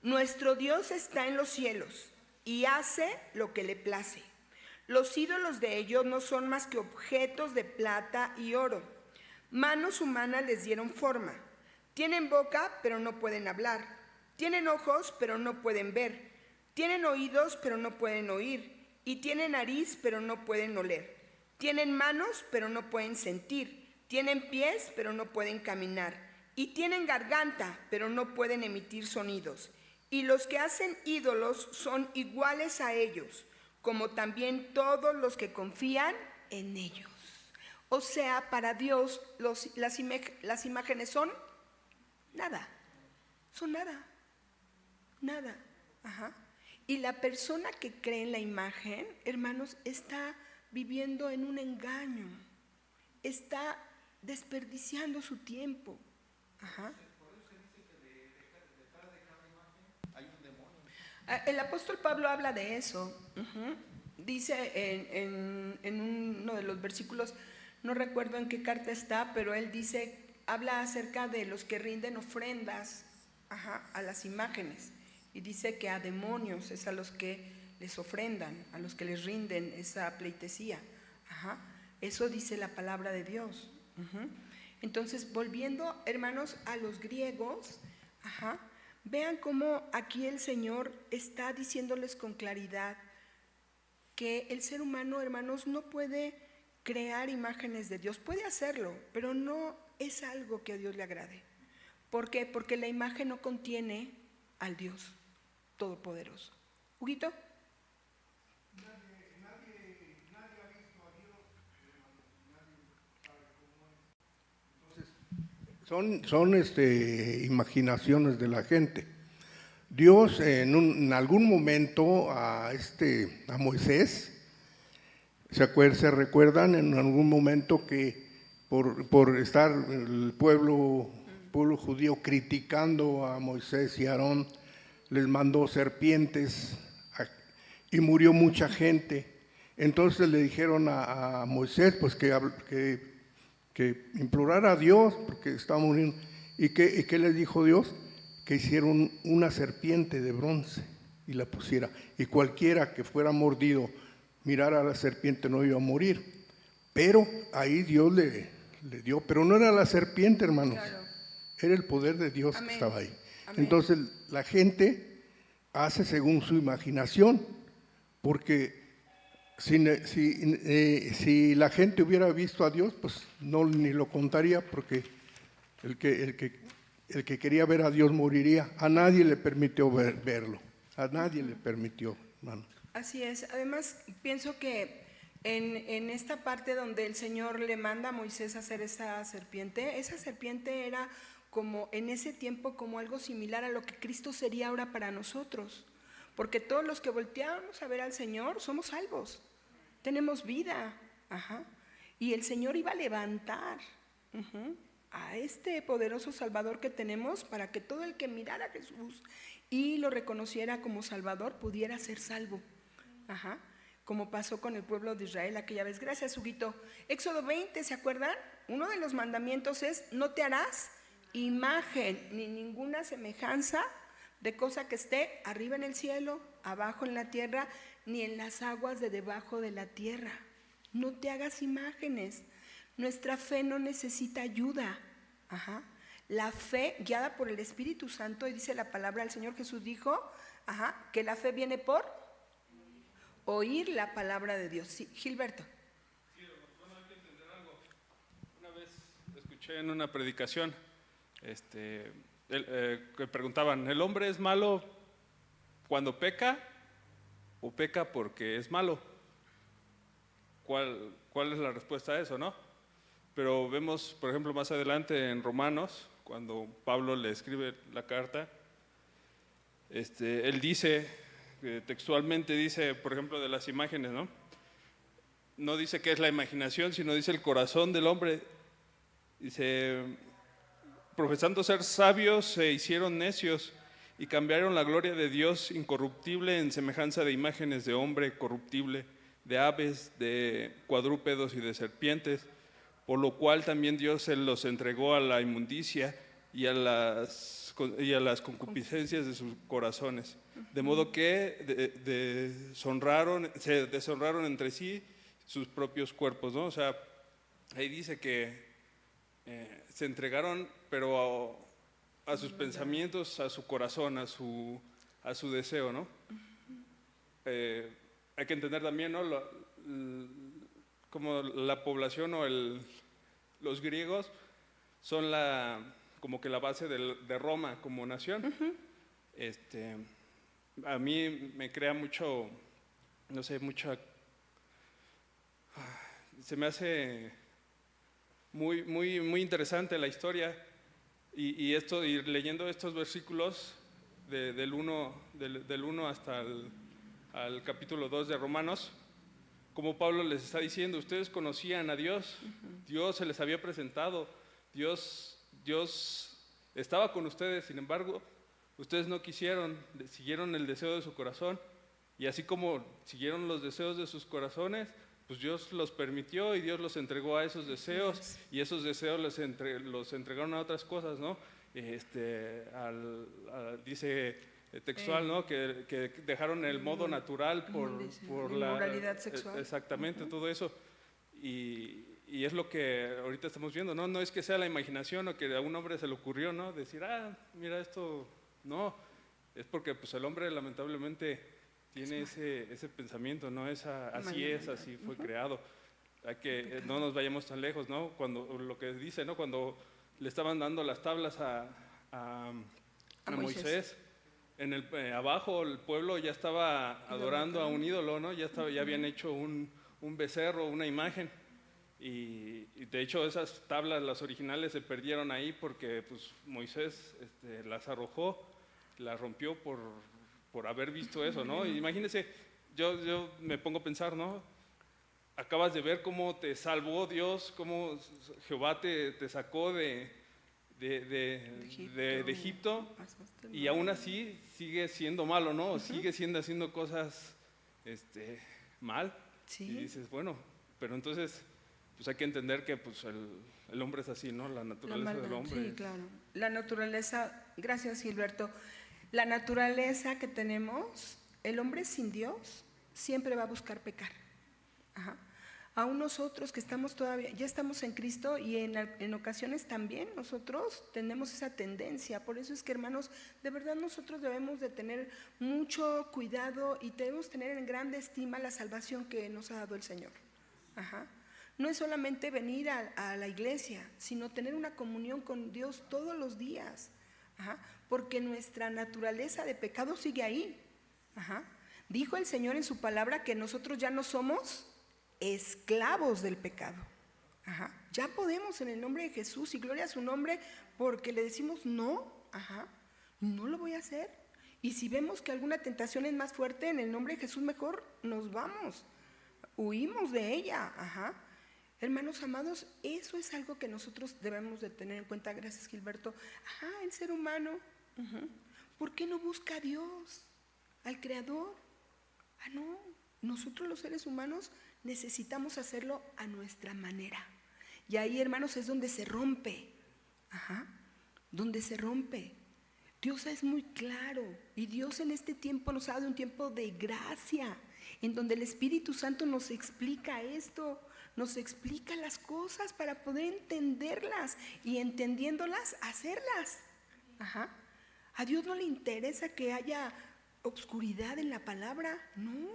Nuestro Dios está en los cielos y hace lo que le place. Los ídolos de ellos no son más que objetos de plata y oro. Manos humanas les dieron forma. Tienen boca, pero no pueden hablar. Tienen ojos, pero no pueden ver. Tienen oídos, pero no pueden oír. Y tienen nariz, pero no pueden oler. Tienen manos, pero no pueden sentir. Tienen pies, pero no pueden caminar. Y tienen garganta, pero no pueden emitir sonidos. Y los que hacen ídolos son iguales a ellos, como también todos los que confían en ellos. O sea, para Dios las imágenes son nada. Son nada. Nada. Ajá. Y la persona que cree en la imagen, hermanos, está viviendo en un engaño, está desperdiciando su tiempo. Ajá. El apóstol Pablo habla de eso. Dice en uno de los versículos, no recuerdo en qué carta está, pero él habla acerca de los que rinden ofrendas, ajá, a las imágenes. Y dice que a demonios es a los que les ofrendan, a los que les rinden esa pleitesía. Ajá. Eso dice la palabra de Dios. Entonces, volviendo, hermanos, a los griegos, ajá, vean cómo aquí el Señor está diciéndoles con claridad que el ser humano, hermanos, no puede crear imágenes de Dios. Puede hacerlo, pero no es algo que a Dios le agrade. ¿Por qué? Porque la imagen no contiene al Dios Todopoderoso. ¿Huguito? Nadie ha visto a Dios. Nadie sabe cómo es. Entonces, son imaginaciones de la gente. Dios en algún momento a Moisés se recuerdan en algún momento que por estar el pueblo judío criticando a Moisés y Aarón, les mandó serpientes y murió mucha gente. Entonces le dijeron a Moisés pues que implorara a Dios porque estaba muriendo. ¿Y qué les dijo Dios? Que hicieron una serpiente de bronce y la pusiera. Y cualquiera que fuera mordido, mirara a la serpiente, no iba a morir. Pero ahí Dios le dio, pero no era la serpiente, hermanos. Claro. Era el poder de Dios. Amén. Que estaba ahí. Amén. Entonces la gente hace según su imaginación, porque si la gente hubiera visto a Dios, pues no ni lo contaría, porque el que quería ver a Dios moriría. A nadie le permitió verlo, a nadie le permitió, hermano. Así es. Además, pienso que en esta parte donde el Señor le manda a Moisés a hacer esa serpiente era como en ese tiempo como algo similar a lo que Cristo sería ahora para nosotros, porque todos los que volteamos a ver al Señor somos salvos, tenemos vida. Ajá. Y el Señor iba a levantar a este poderoso Salvador que tenemos para que todo el que mirara a Jesús y lo reconociera como Salvador pudiera ser salvo. Ajá. Como pasó con el pueblo de Israel aquella vez. Gracias, Huguito. Éxodo 20, ¿se acuerdan? Uno de los mandamientos es: no te harás imagen ni ninguna semejanza de cosa que esté arriba en el cielo, abajo en la tierra, ni en las aguas de debajo de la tierra. No te hagas imágenes. Nuestra fe no necesita ayuda. Ajá. La fe guiada por el Espíritu Santo, y dice la palabra, el Señor Jesús dijo, que la fe viene por oír la palabra de Dios. Sí, Gilberto. Sí, bueno, hay que entender algo. Una vez escuché en una predicación que preguntaban, ¿el hombre es malo cuando peca o peca porque es malo? ¿Cuál es la respuesta a eso, no? Pero vemos, por ejemplo, más adelante en Romanos, cuando Pablo le escribe la carta, él dice, textualmente dice, por ejemplo, de las imágenes, ¿no? No dice que es la imaginación, sino dice el corazón del hombre. Dice, profesando ser sabios, se hicieron necios y cambiaron la gloria de Dios incorruptible en semejanza de imágenes de hombre corruptible, de aves, de cuadrúpedos y de serpientes, por lo cual también Dios se los entregó a la inmundicia y a las concupiscencias de sus corazones, de modo que se deshonraron entre sí sus propios cuerpos, ¿no? O sea, ahí dice que se entregaron, pero a sus pensamientos, a su corazón, a su deseo, ¿no? Hay que entender también, ¿no? Como la población o los griegos son como que la base de Roma como nación. A mí me crea mucho, no sé, se me hace muy, muy, muy interesante la historia y leyendo estos versículos del 1 hasta al capítulo 2 de Romanos, como Pablo les está diciendo, ustedes conocían a Dios, Dios se les había presentado, Dios estaba con ustedes, sin embargo, ustedes no quisieron, siguieron el deseo de su corazón, y así como siguieron los deseos de sus corazones, pues Dios los permitió y Dios los entregó a esos deseos, y esos deseos los entregaron a otras cosas, ¿no? Dice textual, ¿no? Que dejaron el modo natural por la inmoralidad sexual. Exactamente, todo eso. Y es lo que ahorita estamos viendo, ¿no? No es que sea la imaginación o que a un hombre se le ocurrió, ¿no? Decir, mira esto, no. Es porque pues el hombre lamentablemente tiene ese pensamiento, ¿no? Así fue creado. Hay que no nos vayamos tan lejos, ¿no? Cuando lo que dice, ¿no? Cuando le estaban dando las tablas a Moisés. Abajo el pueblo ya estaba adorando a un ídolo, ¿no? Ya habían hecho un becerro, una imagen, y de hecho esas tablas, las originales, se perdieron ahí porque pues Moisés las arrojó, las rompió por haber visto eso, ¿no? Imagínense, yo me pongo a pensar, ¿no? acabas de ver cómo te salvó Dios, cómo Jehová te sacó de Egipto, y aún así sigue siendo malo, ¿no? Sigue haciendo cosas mal. Sí. Y dices, bueno, pero entonces pues hay que entender que pues el hombre es así, ¿no? La naturaleza del hombre. Sí, claro. La naturaleza, gracias Gilberto, la naturaleza que tenemos, el hombre sin Dios siempre va a buscar pecar. Ajá. Aún nosotros que estamos todavía, ya estamos en Cristo, y en ocasiones también nosotros tenemos esa tendencia. Por eso es que, hermanos, de verdad nosotros debemos de tener mucho cuidado y debemos tener en grande estima la salvación que nos ha dado el Señor. Ajá. No es solamente venir a la iglesia, sino tener una comunión con Dios todos los días. Ajá. Porque nuestra naturaleza de pecado sigue ahí. Ajá. Dijo el Señor en su palabra que nosotros ya no somos esclavos del pecado. Ajá. Ya podemos en el nombre de Jesús, y gloria a su nombre, porque le decimos no, ajá, no lo voy a hacer. Y si vemos que alguna tentación es más fuerte, en el nombre de Jesús mejor nos vamos, huimos de ella. Ajá. Hermanos amados, eso es algo que nosotros debemos de tener en cuenta. Gracias, Gilberto. Ajá, el ser humano, ¿por qué no busca a Dios, al Creador? Ah, no, nosotros los seres humanos necesitamos hacerlo a nuestra manera. Y ahí, hermanos, es donde se rompe. Ajá, donde se rompe. Dios es muy claro, y Dios en este tiempo nos ha dado un tiempo de gracia, en donde el Espíritu Santo nos explica esto, nos explica las cosas para poder entenderlas, y entendiéndolas, hacerlas. Ajá. A Dios no le interesa que haya obscuridad en la palabra, no.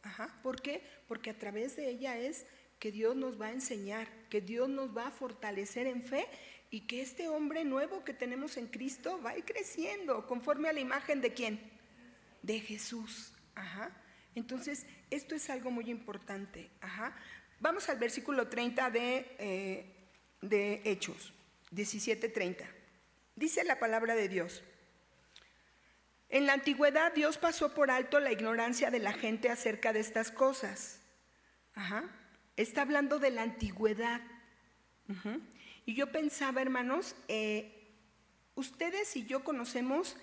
Ajá. ¿Por qué? Porque a través de ella es que Dios nos va a enseñar, que Dios nos va a fortalecer en fe, y que este hombre nuevo que tenemos en Cristo va a ir creciendo conforme a la imagen de ¿quién? De Jesús. Ajá. Entonces, esto es algo muy importante. Ajá. Vamos al versículo 30 de Hechos, 17:30. Dice la palabra de Dios: en la antigüedad Dios pasó por alto la ignorancia de la gente acerca de estas cosas. Ajá. Está hablando de la antigüedad. Y yo pensaba, hermanos, ustedes y yo conocemos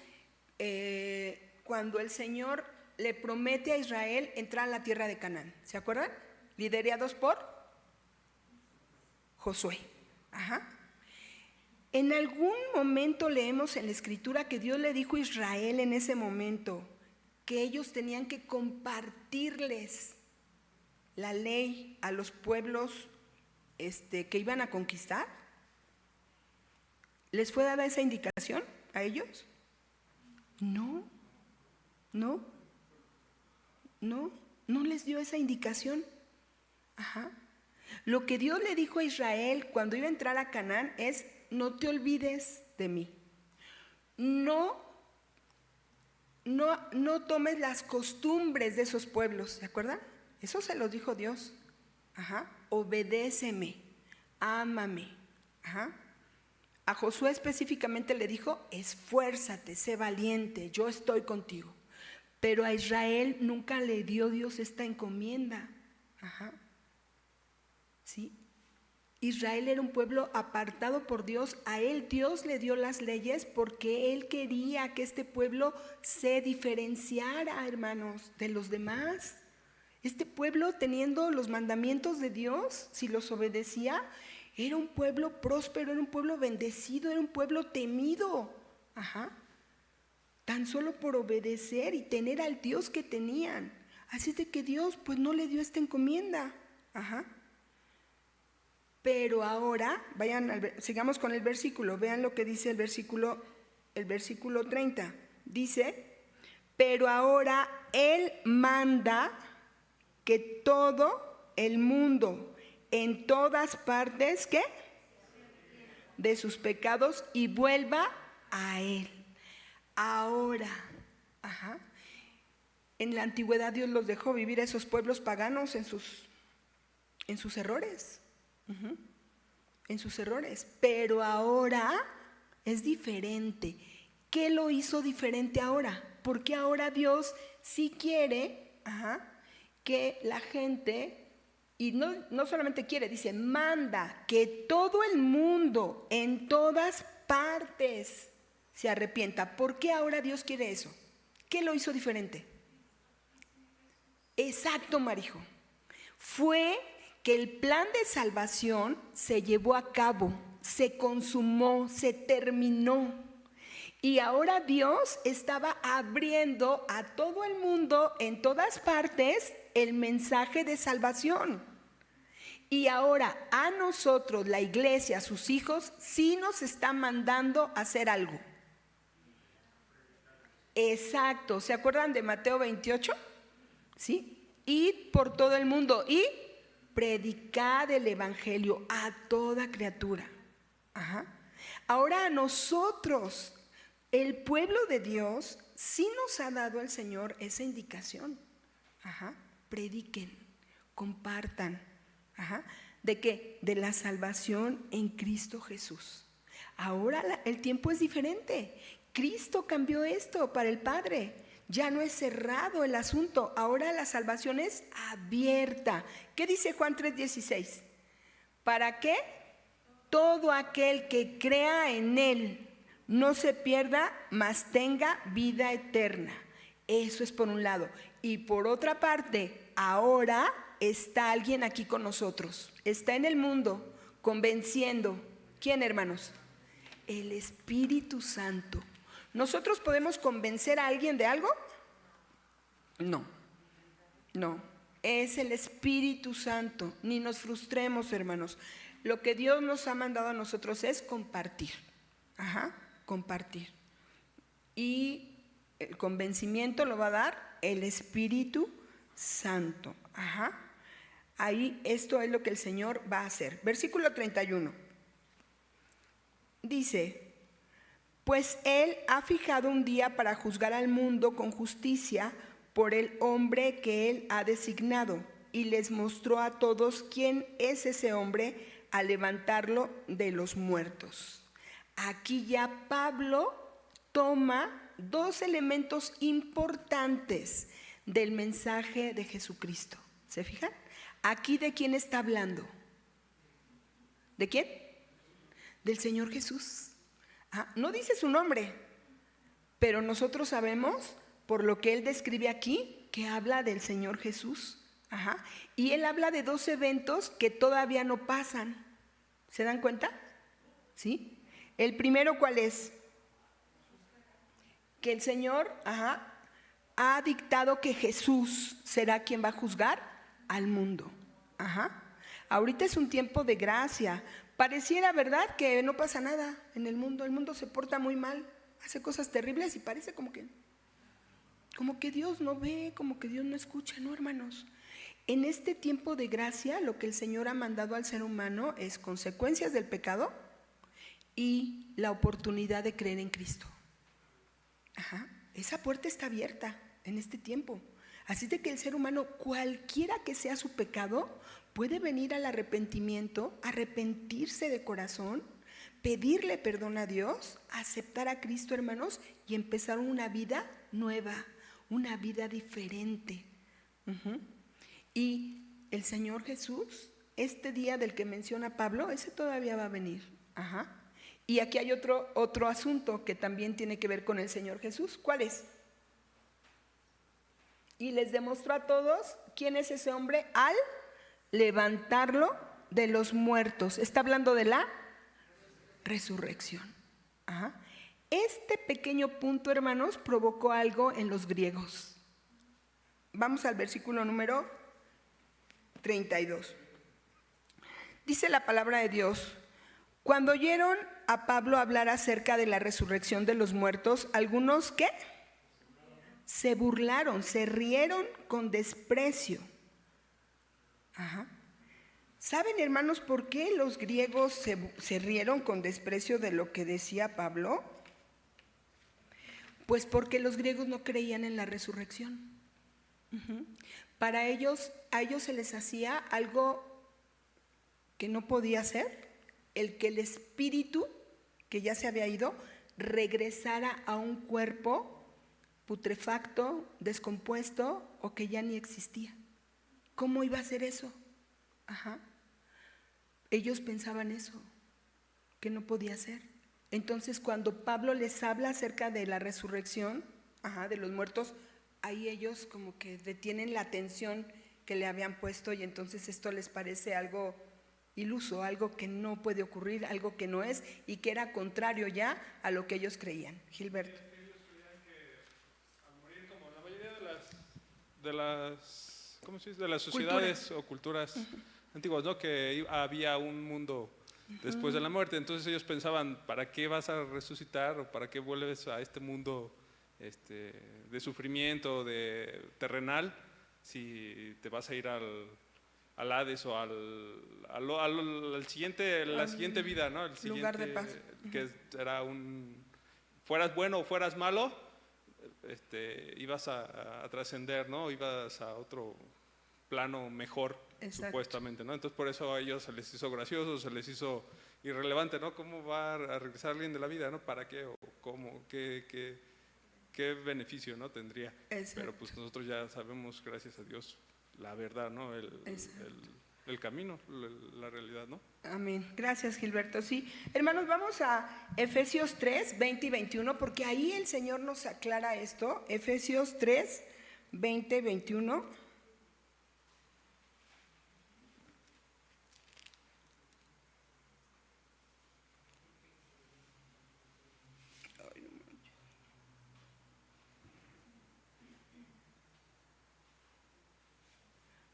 cuando el Señor le promete a Israel entrar a la tierra de Canaán. ¿Se acuerdan? Liderados por Josué. Ajá. En algún momento leemos en la Escritura que Dios le dijo a Israel en ese momento que ellos tenían que compartirles la ley a los pueblos que iban a conquistar. ¿Les fue dada esa indicación a ellos? No les dio esa indicación. Ajá. Lo que Dios le dijo a Israel cuando iba a entrar a Canaán es: no te olvides de mí. No tomes las costumbres de esos pueblos, ¿se acuerdan? Eso se los dijo Dios. Ajá. Obedéceme, ámame. Ajá. A Josué específicamente le dijo: esfuérzate, sé valiente, yo estoy contigo. Pero a Israel nunca le dio Dios esta encomienda. Ajá. ¿Sí? Israel era un pueblo apartado por Dios. A él Dios le dio las leyes porque él quería que este pueblo se diferenciara, hermanos, de los demás. Este pueblo, teniendo los mandamientos de Dios, si los obedecía, era un pueblo próspero, era un pueblo bendecido, era un pueblo temido. Ajá. Tan solo por obedecer y tener al Dios que tenían. Así es de que Dios pues no le dio esta encomienda. Ajá. Pero ahora, sigamos con el versículo, vean lo que dice el versículo 30. Dice: pero ahora Él manda que todo el mundo, en todas partes, ¿qué? De sus pecados, y vuelva a Él. Ahora, ajá. En la antigüedad Dios los dejó vivir a esos pueblos paganos en sus errores. En sus errores, pero ahora es diferente. ¿Qué lo hizo diferente ahora? Porque ahora Dios sí quiere que la gente Y no solamente quiere, dice, manda que todo el mundo, en todas partes, se arrepienta. ¿Por qué ahora Dios quiere eso? ¿Qué lo hizo diferente? Exacto, Marijo. Fue que el plan de salvación se llevó a cabo, se consumó, se terminó. Y ahora Dios estaba abriendo a todo el mundo, en todas partes, el mensaje de salvación. Y ahora a nosotros, la iglesia, a sus hijos, sí nos está mandando a hacer algo. Exacto. ¿Se acuerdan de Mateo 28? ¿Sí? Id por todo el mundo y predicad el evangelio a toda criatura. Ajá. Ahora a nosotros, el pueblo de Dios, sí nos ha dado el Señor esa indicación. Ajá. Prediquen, compartan. Ajá. ¿De qué? De la salvación en Cristo Jesús. Ahora el tiempo es diferente. Cristo cambió esto para el Padre. Ya no es cerrado el asunto. Ahora la salvación es abierta. ¿Qué dice Juan 3:16? ¿Para qué? Todo aquel que crea en Él no se pierda, mas tenga vida eterna. Eso es por un lado. Y por otra parte, ahora está alguien aquí con nosotros. Está en el mundo convenciendo. ¿Quién, hermanos? El Espíritu Santo. ¿Nosotros podemos convencer a alguien de algo? No. Es el Espíritu Santo. Ni nos frustremos, hermanos. Lo que Dios nos ha mandado a nosotros es compartir. Ajá, compartir. Y el convencimiento lo va a dar el Espíritu Santo. Ajá. Ahí esto es lo que el Señor va a hacer. Versículo 31. Dice: pues Él ha fijado un día para juzgar al mundo con justicia por el hombre que Él ha designado, y les mostró a todos quién es ese hombre al levantarlo de los muertos. Aquí ya Pablo toma dos elementos importantes del mensaje de Jesucristo. ¿Se fijan? Aquí, ¿de quién está hablando? ¿De quién? Del Señor Jesús. No dice su nombre, pero nosotros sabemos, por lo que él describe aquí, que habla del Señor Jesús. Ajá. Y él habla de dos eventos que todavía no pasan. ¿Se dan cuenta? ¿Sí? El primero, ¿cuál es? Que el Señor ha dictado que Jesús será quien va a juzgar al mundo. Ajá. Ahorita es un tiempo de gracia. Pareciera, ¿verdad?, que no pasa nada en el mundo. El mundo se porta muy mal, hace cosas terribles y parece como que Dios no ve, como que Dios no escucha, ¿no, hermanos? En este tiempo de gracia, lo que el Señor ha mandado al ser humano es consecuencias del pecado y la oportunidad de creer en Cristo. Ajá. Esa puerta está abierta en este tiempo. Así de que el ser humano, cualquiera que sea su pecado, puede venir al arrepentimiento, arrepentirse de corazón, pedirle perdón a Dios, aceptar a Cristo, hermanos, y empezar una vida nueva, una vida diferente. Y el Señor Jesús, este día del que menciona Pablo, ese todavía va a venir. Ajá. Y aquí hay otro asunto que también tiene que ver con el Señor Jesús. ¿Cuál es? Y les demostró a todos quién es ese hombre al levantarlo de los muertos. Está hablando de la resurrección. Ajá. Este pequeño punto, hermanos, provocó algo en los griegos. Vamos al versículo número 32. Dice la palabra de Dios: cuando oyeron a Pablo hablar acerca de la resurrección de los muertos, algunos, ¿qué? Se burlaron, se rieron con desprecio. Ajá. ¿Saben, hermanos, por qué los griegos se rieron con desprecio de lo que decía Pablo? Pues porque los griegos no creían en la resurrección. Para ellos, a ellos se les hacía algo que no podía ser, el que el espíritu, que ya se había ido, regresara a un cuerpo putrefacto, descompuesto o que ya ni existía. ¿Cómo iba a ser eso? Ajá. Ellos pensaban eso, que no podía ser. Entonces, cuando Pablo les habla acerca de la resurrección, de los muertos, ahí ellos como que detienen la atención que le habían puesto y entonces esto les parece algo iluso, algo que no puede ocurrir, algo que no es y que era contrario ya a lo que ellos creían. Gilberto. Ellos creían que al morir, como la mayoría de las ¿cómo se dice? De las sociedades o culturas antiguas, ¿no? Que había un mundo después de la muerte. Entonces ellos pensaban, ¿para qué vas a resucitar o para qué vuelves a este mundo de sufrimiento, de terrenal, si te vas a ir al Hades o al siguiente, la siguiente vida, ¿no? El siguiente, lugar de paz. Que era fueras bueno o fueras malo, ibas a trascender, ¿no? Ibas a otro plano mejor, Exacto. supuestamente, ¿no? Entonces por eso a ellos se les hizo gracioso, se les hizo irrelevante, ¿no? ¿Cómo va a regresar alguien de la vida, ¿no? ¿Para qué? ¿O cómo? ¿Qué beneficio, ¿no? Tendría? Exacto. Pero pues nosotros ya sabemos, gracias a Dios, la verdad, ¿no? El camino, la realidad, ¿no? Amén. Gracias, Gilberto. Sí, hermanos, vamos a Efesios 3, 20 y 21, porque ahí el Señor nos aclara esto. Efesios 3, 20 y 21.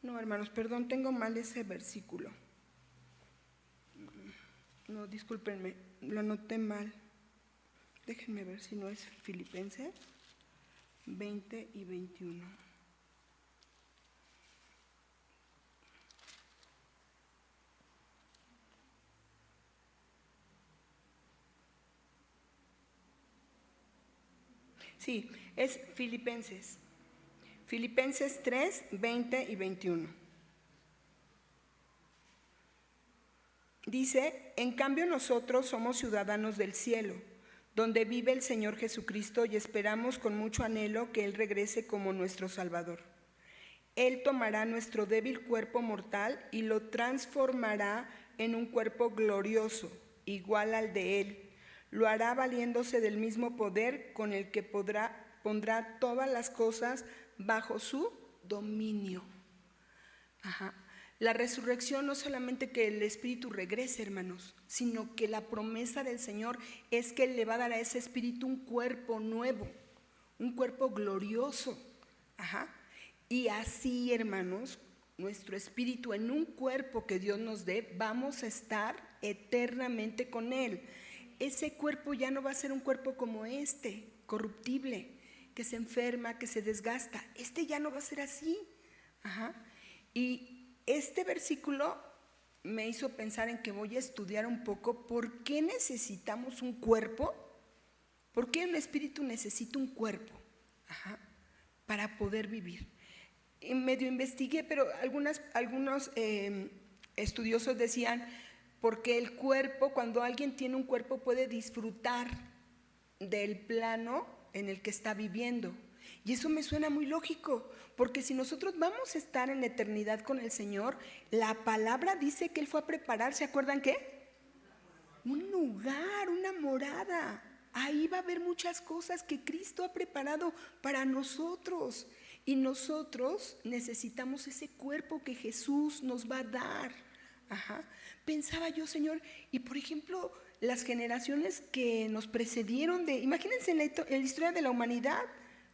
No, hermanos, perdón, tengo mal ese versículo. No, discúlpenme, lo anoté mal. Déjenme ver si no es Filipenses 20 y 21. Sí, es Filipenses. Filipenses 3, 20 y 21. Dice, en cambio nosotros somos ciudadanos del cielo, donde vive el Señor Jesucristo y esperamos con mucho anhelo que Él regrese como nuestro Salvador. Él tomará nuestro débil cuerpo mortal y lo transformará en un cuerpo glorioso, igual al de Él. Lo hará valiéndose del mismo poder con el que pondrá todas las cosas bajo su dominio. La resurrección no solamente que el espíritu regrese, hermanos, sino que la promesa del Señor es que Él le va a dar a ese espíritu un cuerpo nuevo, un cuerpo glorioso. Y así, hermanos, nuestro espíritu en un cuerpo que Dios nos dé, vamos a estar eternamente con Él. Ese cuerpo ya no va a ser un cuerpo como corruptible, que se enferma, que se desgasta. Ya no va a ser así. Y este versículo me hizo pensar en que voy a estudiar un poco por qué necesitamos un cuerpo, por qué un espíritu necesita un cuerpo para poder vivir. Y medio investigué, pero algunos estudiosos decían, porque el cuerpo, cuando alguien tiene un cuerpo, puede disfrutar del plano en el que está viviendo. Y eso me suena muy lógico, porque si nosotros vamos a estar en la eternidad con el Señor, la palabra dice que Él fue a preparar, ¿se acuerdan qué? Un lugar, una morada. Ahí va a haber muchas cosas que Cristo ha preparado para nosotros. Y nosotros necesitamos ese cuerpo que Jesús nos va a dar. Pensaba yo, Señor, y por ejemplo, las generaciones que nos precedieron imagínense en la historia de la humanidad,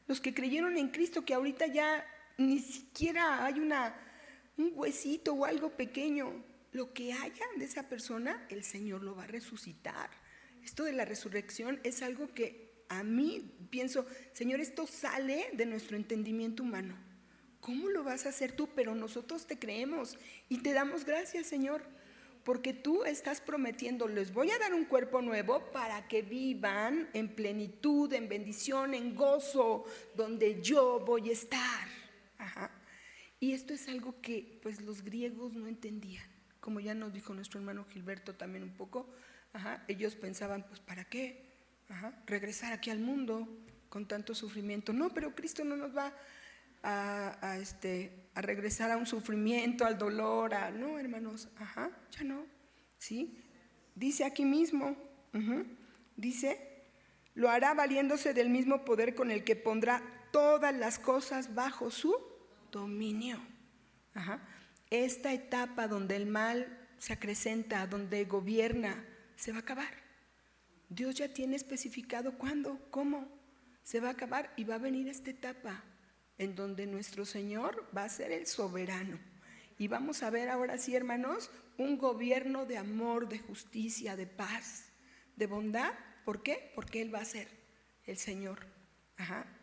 los que creyeron en Cristo, que ahorita ya ni siquiera hay un huesito o algo pequeño. Lo que haya de esa persona, el Señor lo va a resucitar. Esto de la resurrección es algo que a mí pienso, Señor, esto sale de nuestro entendimiento humano. ¿Cómo lo vas a hacer tú? Pero nosotros te creemos y te damos gracias, Señor, porque tú estás prometiendo, les voy a dar un cuerpo nuevo para que vivan en plenitud, en bendición, en gozo, donde yo voy a estar. Y esto es algo que pues los griegos no entendían, como ya nos dijo nuestro hermano Gilberto también un poco. Ellos pensaban, pues ¿para qué? Regresar aquí al mundo con tanto sufrimiento. No, pero Cristo no nos va a a regresar a un sufrimiento, al dolor, no, hermanos, ya no, ¿sí? Dice aquí mismo, dice, lo hará valiéndose del mismo poder con el que pondrá todas las cosas bajo su dominio. Esta etapa donde el mal se acrecenta, donde gobierna, se va a acabar. Dios ya tiene especificado cuándo, cómo se va a acabar, y va a venir esta etapa en donde nuestro Señor va a ser el soberano. Y vamos a ver ahora sí, hermanos, un gobierno de amor, de justicia, de paz, de bondad. ¿Por qué? Porque Él va a ser el Señor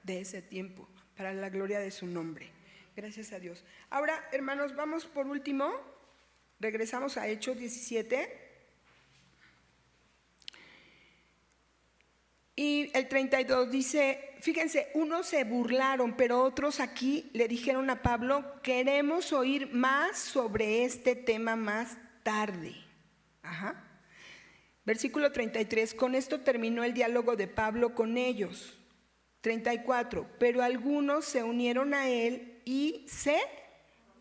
de ese tiempo, para la gloria de su nombre. Gracias a Dios. Ahora, hermanos, vamos por último, regresamos a Hechos 17. Y el 32 dice, fíjense, unos se burlaron, pero otros aquí le dijeron a Pablo, queremos oír más sobre este tema más tarde. Versículo 33, con esto terminó el diálogo de Pablo con ellos. 34, pero algunos se unieron a él y se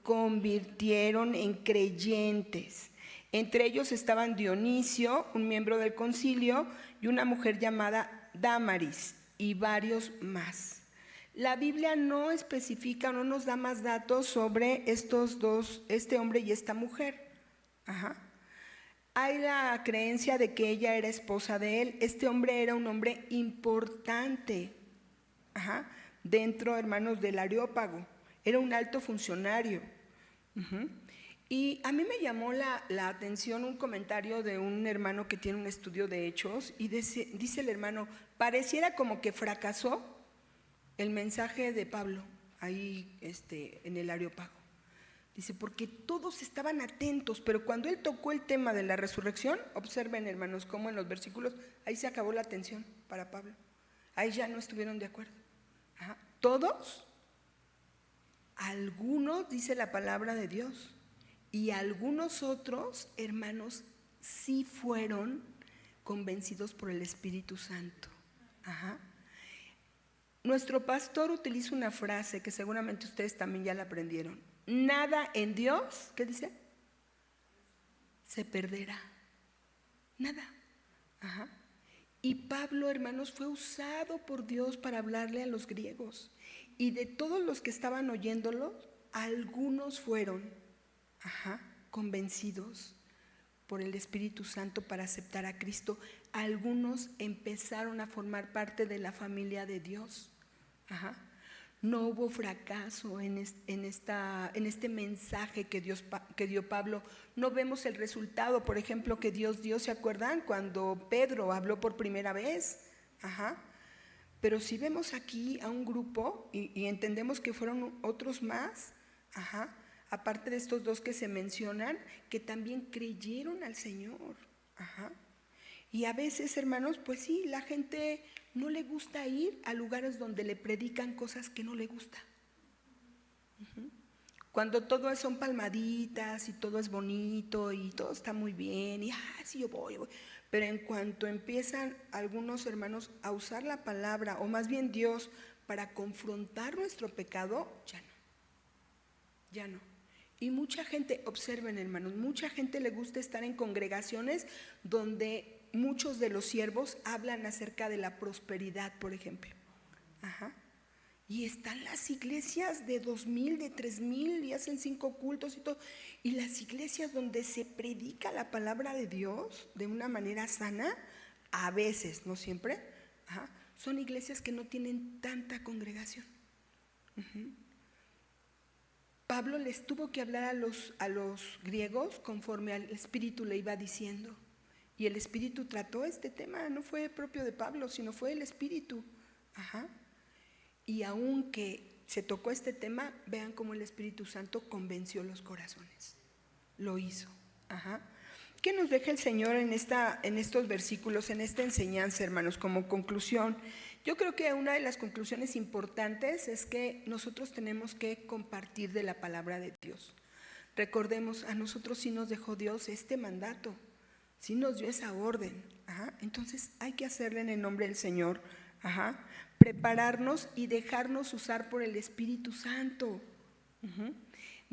convirtieron en creyentes. Entre ellos estaban Dionisio, un miembro del concilio, y una mujer llamada Dámaris, y varios más. La Biblia no especifica, no nos da más datos sobre estos dos, este hombre y esta mujer. Hay la creencia de que ella era esposa de él. Este hombre era un hombre importante, dentro, hermanos, del Areópago. Era un alto funcionario. Y a mí me llamó la atención un comentario de un hermano que tiene un estudio de hechos, y dice el hermano, pareciera como que fracasó el mensaje de Pablo ahí en el Areópago. Dice, porque todos estaban atentos, pero cuando él tocó el tema de la resurrección, observen, hermanos, cómo en los versículos, ahí se acabó la atención para Pablo. Ahí ya no estuvieron de acuerdo. Todos, algunos, dice la palabra de Dios, y algunos otros, hermanos, sí fueron convencidos por el Espíritu Santo. Nuestro pastor utiliza una frase que seguramente ustedes también ya la aprendieron. Nada en Dios, ¿qué dice? Se perderá. Nada. Y Pablo, hermanos, fue usado por Dios para hablarle a los griegos. Y de todos los que estaban oyéndolo, algunos fueron convencidos por el Espíritu Santo para aceptar a Cristo. Algunos empezaron a formar parte de la familia de Dios. No hubo fracaso en este mensaje que dio Pablo. No vemos el resultado, por ejemplo, que Dios dio, ¿se acuerdan? Cuando Pedro habló por primera vez. Pero sí vemos aquí a un grupo, y entendemos que fueron otros más, aparte de estos dos que se mencionan, que también creyeron al Señor. Y a veces, hermanos, pues sí, la gente no le gusta ir a lugares donde le predican cosas que no le gusta. Cuando todo son palmaditas y todo es bonito y todo está muy bien y sí, yo voy. Pero en cuanto empiezan algunos hermanos a usar la palabra, o más bien Dios, para confrontar nuestro pecado, ya no. Y mucha gente, observen, hermanos, mucha gente le gusta estar en congregaciones donde muchos de los siervos hablan acerca de la prosperidad, por ejemplo. Y están las iglesias de 2,000, de 3,000, y hacen 5 cultos y todo. Y las iglesias donde se predica la palabra de Dios de una manera sana, a veces, no siempre, son iglesias que no tienen tanta congregación. Pablo les tuvo que hablar a los griegos conforme al Espíritu le iba diciendo. Y el Espíritu trató este tema, no fue propio de Pablo, sino fue el Espíritu. Y aunque se tocó este tema, vean cómo el Espíritu Santo convenció los corazones. Lo hizo. ¿Qué nos deja el Señor en estos versículos, en esta enseñanza, hermanos, como conclusión? Yo creo que una de las conclusiones importantes es que nosotros tenemos que compartir de la palabra de Dios. Recordemos, a nosotros sí nos dejó Dios este mandato, sí nos dio esa orden. Entonces hay que hacerle en el nombre del Señor. Prepararnos y dejarnos usar por el Espíritu Santo.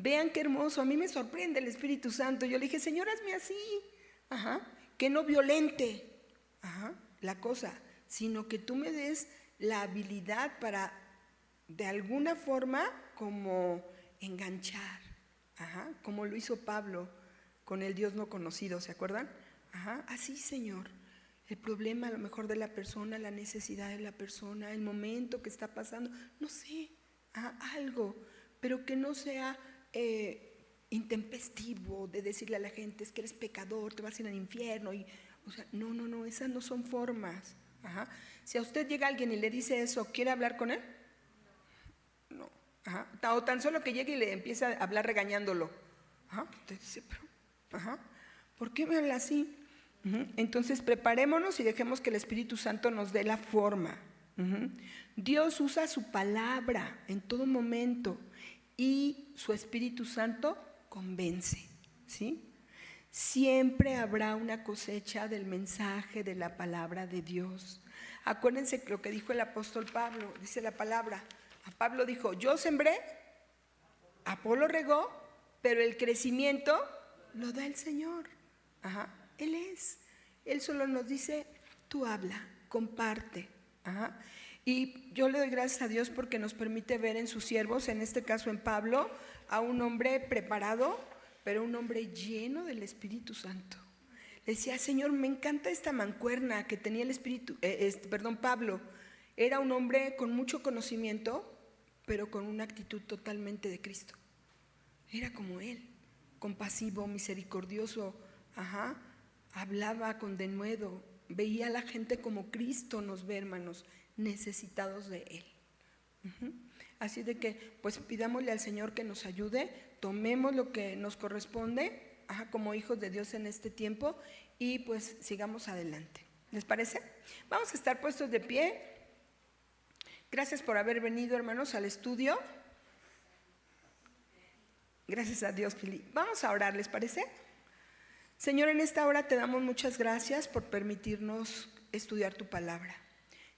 Vean qué hermoso, a mí me sorprende el Espíritu Santo. Yo le dije, Señor, hazme así, que no violente la cosa, sino que tú me des la habilidad para, de alguna forma, como enganchar, como lo hizo Pablo con el Dios no conocido, ¿se acuerdan? Así, Señor. El problema a lo mejor de la persona, la necesidad de la persona, el momento que está pasando, no sé, algo, pero que no sea intempestivo de decirle a la gente, es que eres pecador, te vas a ir al infierno. O sea, no, esas no son formas. Si a usted llega alguien y le dice eso, ¿quiere hablar con él? No. O tan solo que llegue y le empieza a hablar regañándolo. Usted dice, pero, ¿por qué me habla así? Entonces preparémonos y dejemos que el Espíritu Santo nos dé la forma. Dios usa su palabra en todo momento y su Espíritu Santo convence, ¿sí? Siempre habrá una cosecha del mensaje de la palabra de Dios. Acuérdense lo que dijo el apóstol Pablo, dice la palabra. A Pablo dijo, yo sembré, Apolo regó, pero el crecimiento lo da el Señor. Él solo nos dice, tú habla, comparte. Y yo le doy gracias a Dios porque nos permite ver en sus siervos, en este caso en Pablo, a un hombre preparado, pero un hombre lleno del Espíritu Santo. Le decía, Señor, me encanta esta mancuerna que tenía Pablo. Era un hombre con mucho conocimiento, pero con una actitud totalmente de Cristo. Era como él, compasivo, misericordioso, hablaba con denuedo, veía a la gente como Cristo nos ve, hermanos, necesitados de Él. Así de que, pues pidámosle al Señor que nos ayude, tomemos lo que nos corresponde, como hijos de Dios en este tiempo, y pues sigamos adelante. ¿Les parece? Vamos a estar puestos de pie. Gracias por haber venido, hermanos, al estudio. Gracias a Dios, Fili. Vamos a orar, ¿les parece? Señor, en esta hora te damos muchas gracias por permitirnos estudiar tu palabra.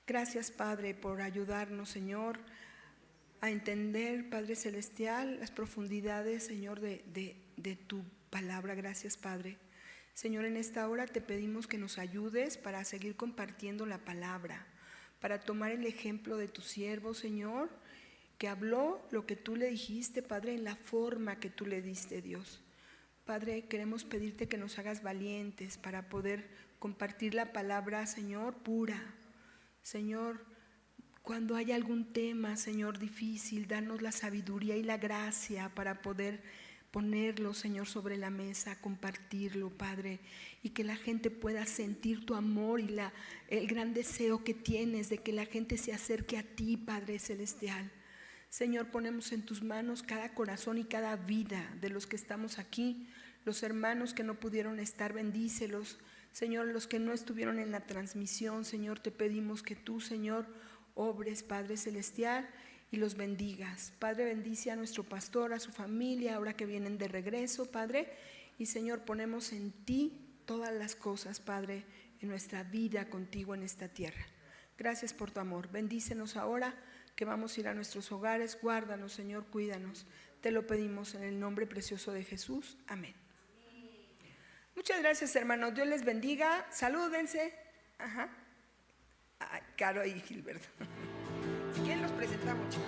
Gracias, Padre, por ayudarnos, Señor, a entender, Padre Celestial, las profundidades, Señor, de tu palabra. Gracias, Padre. Señor, en esta hora te pedimos que nos ayudes para seguir compartiendo la palabra, para tomar el ejemplo de tu siervo, Señor, que habló lo que tú le dijiste, Padre, en la forma que tú le diste, Dios. Padre, queremos pedirte que nos hagas valientes para poder compartir la palabra, Señor, pura. Señor, cuando haya algún tema, Señor, difícil, danos la sabiduría y la gracia para poder ponerlo, Señor, sobre la mesa, compartirlo, Padre, y que la gente pueda sentir tu amor y el gran deseo que tienes de que la gente se acerque a ti, Padre Celestial. Señor, ponemos en tus manos cada corazón y cada vida de los que estamos aquí, los hermanos que no pudieron estar, bendícelos. Señor, los que no estuvieron en la transmisión, Señor, te pedimos que tú, Señor, obres, Padre Celestial, y los bendigas. Padre, bendice a nuestro pastor, a su familia, ahora que vienen de regreso, Padre. Y Señor, ponemos en ti todas las cosas, Padre, en nuestra vida contigo en esta tierra. Gracias por tu amor. Bendícenos ahora que vamos a ir a nuestros hogares. Guárdanos, Señor, cuídanos. Te lo pedimos en el nombre precioso de Jesús. Amén. Muchas gracias, hermanos. Dios les bendiga. Salúdense. Ay, Caro y Gilberto. ¿Quién los presentamos, chicos?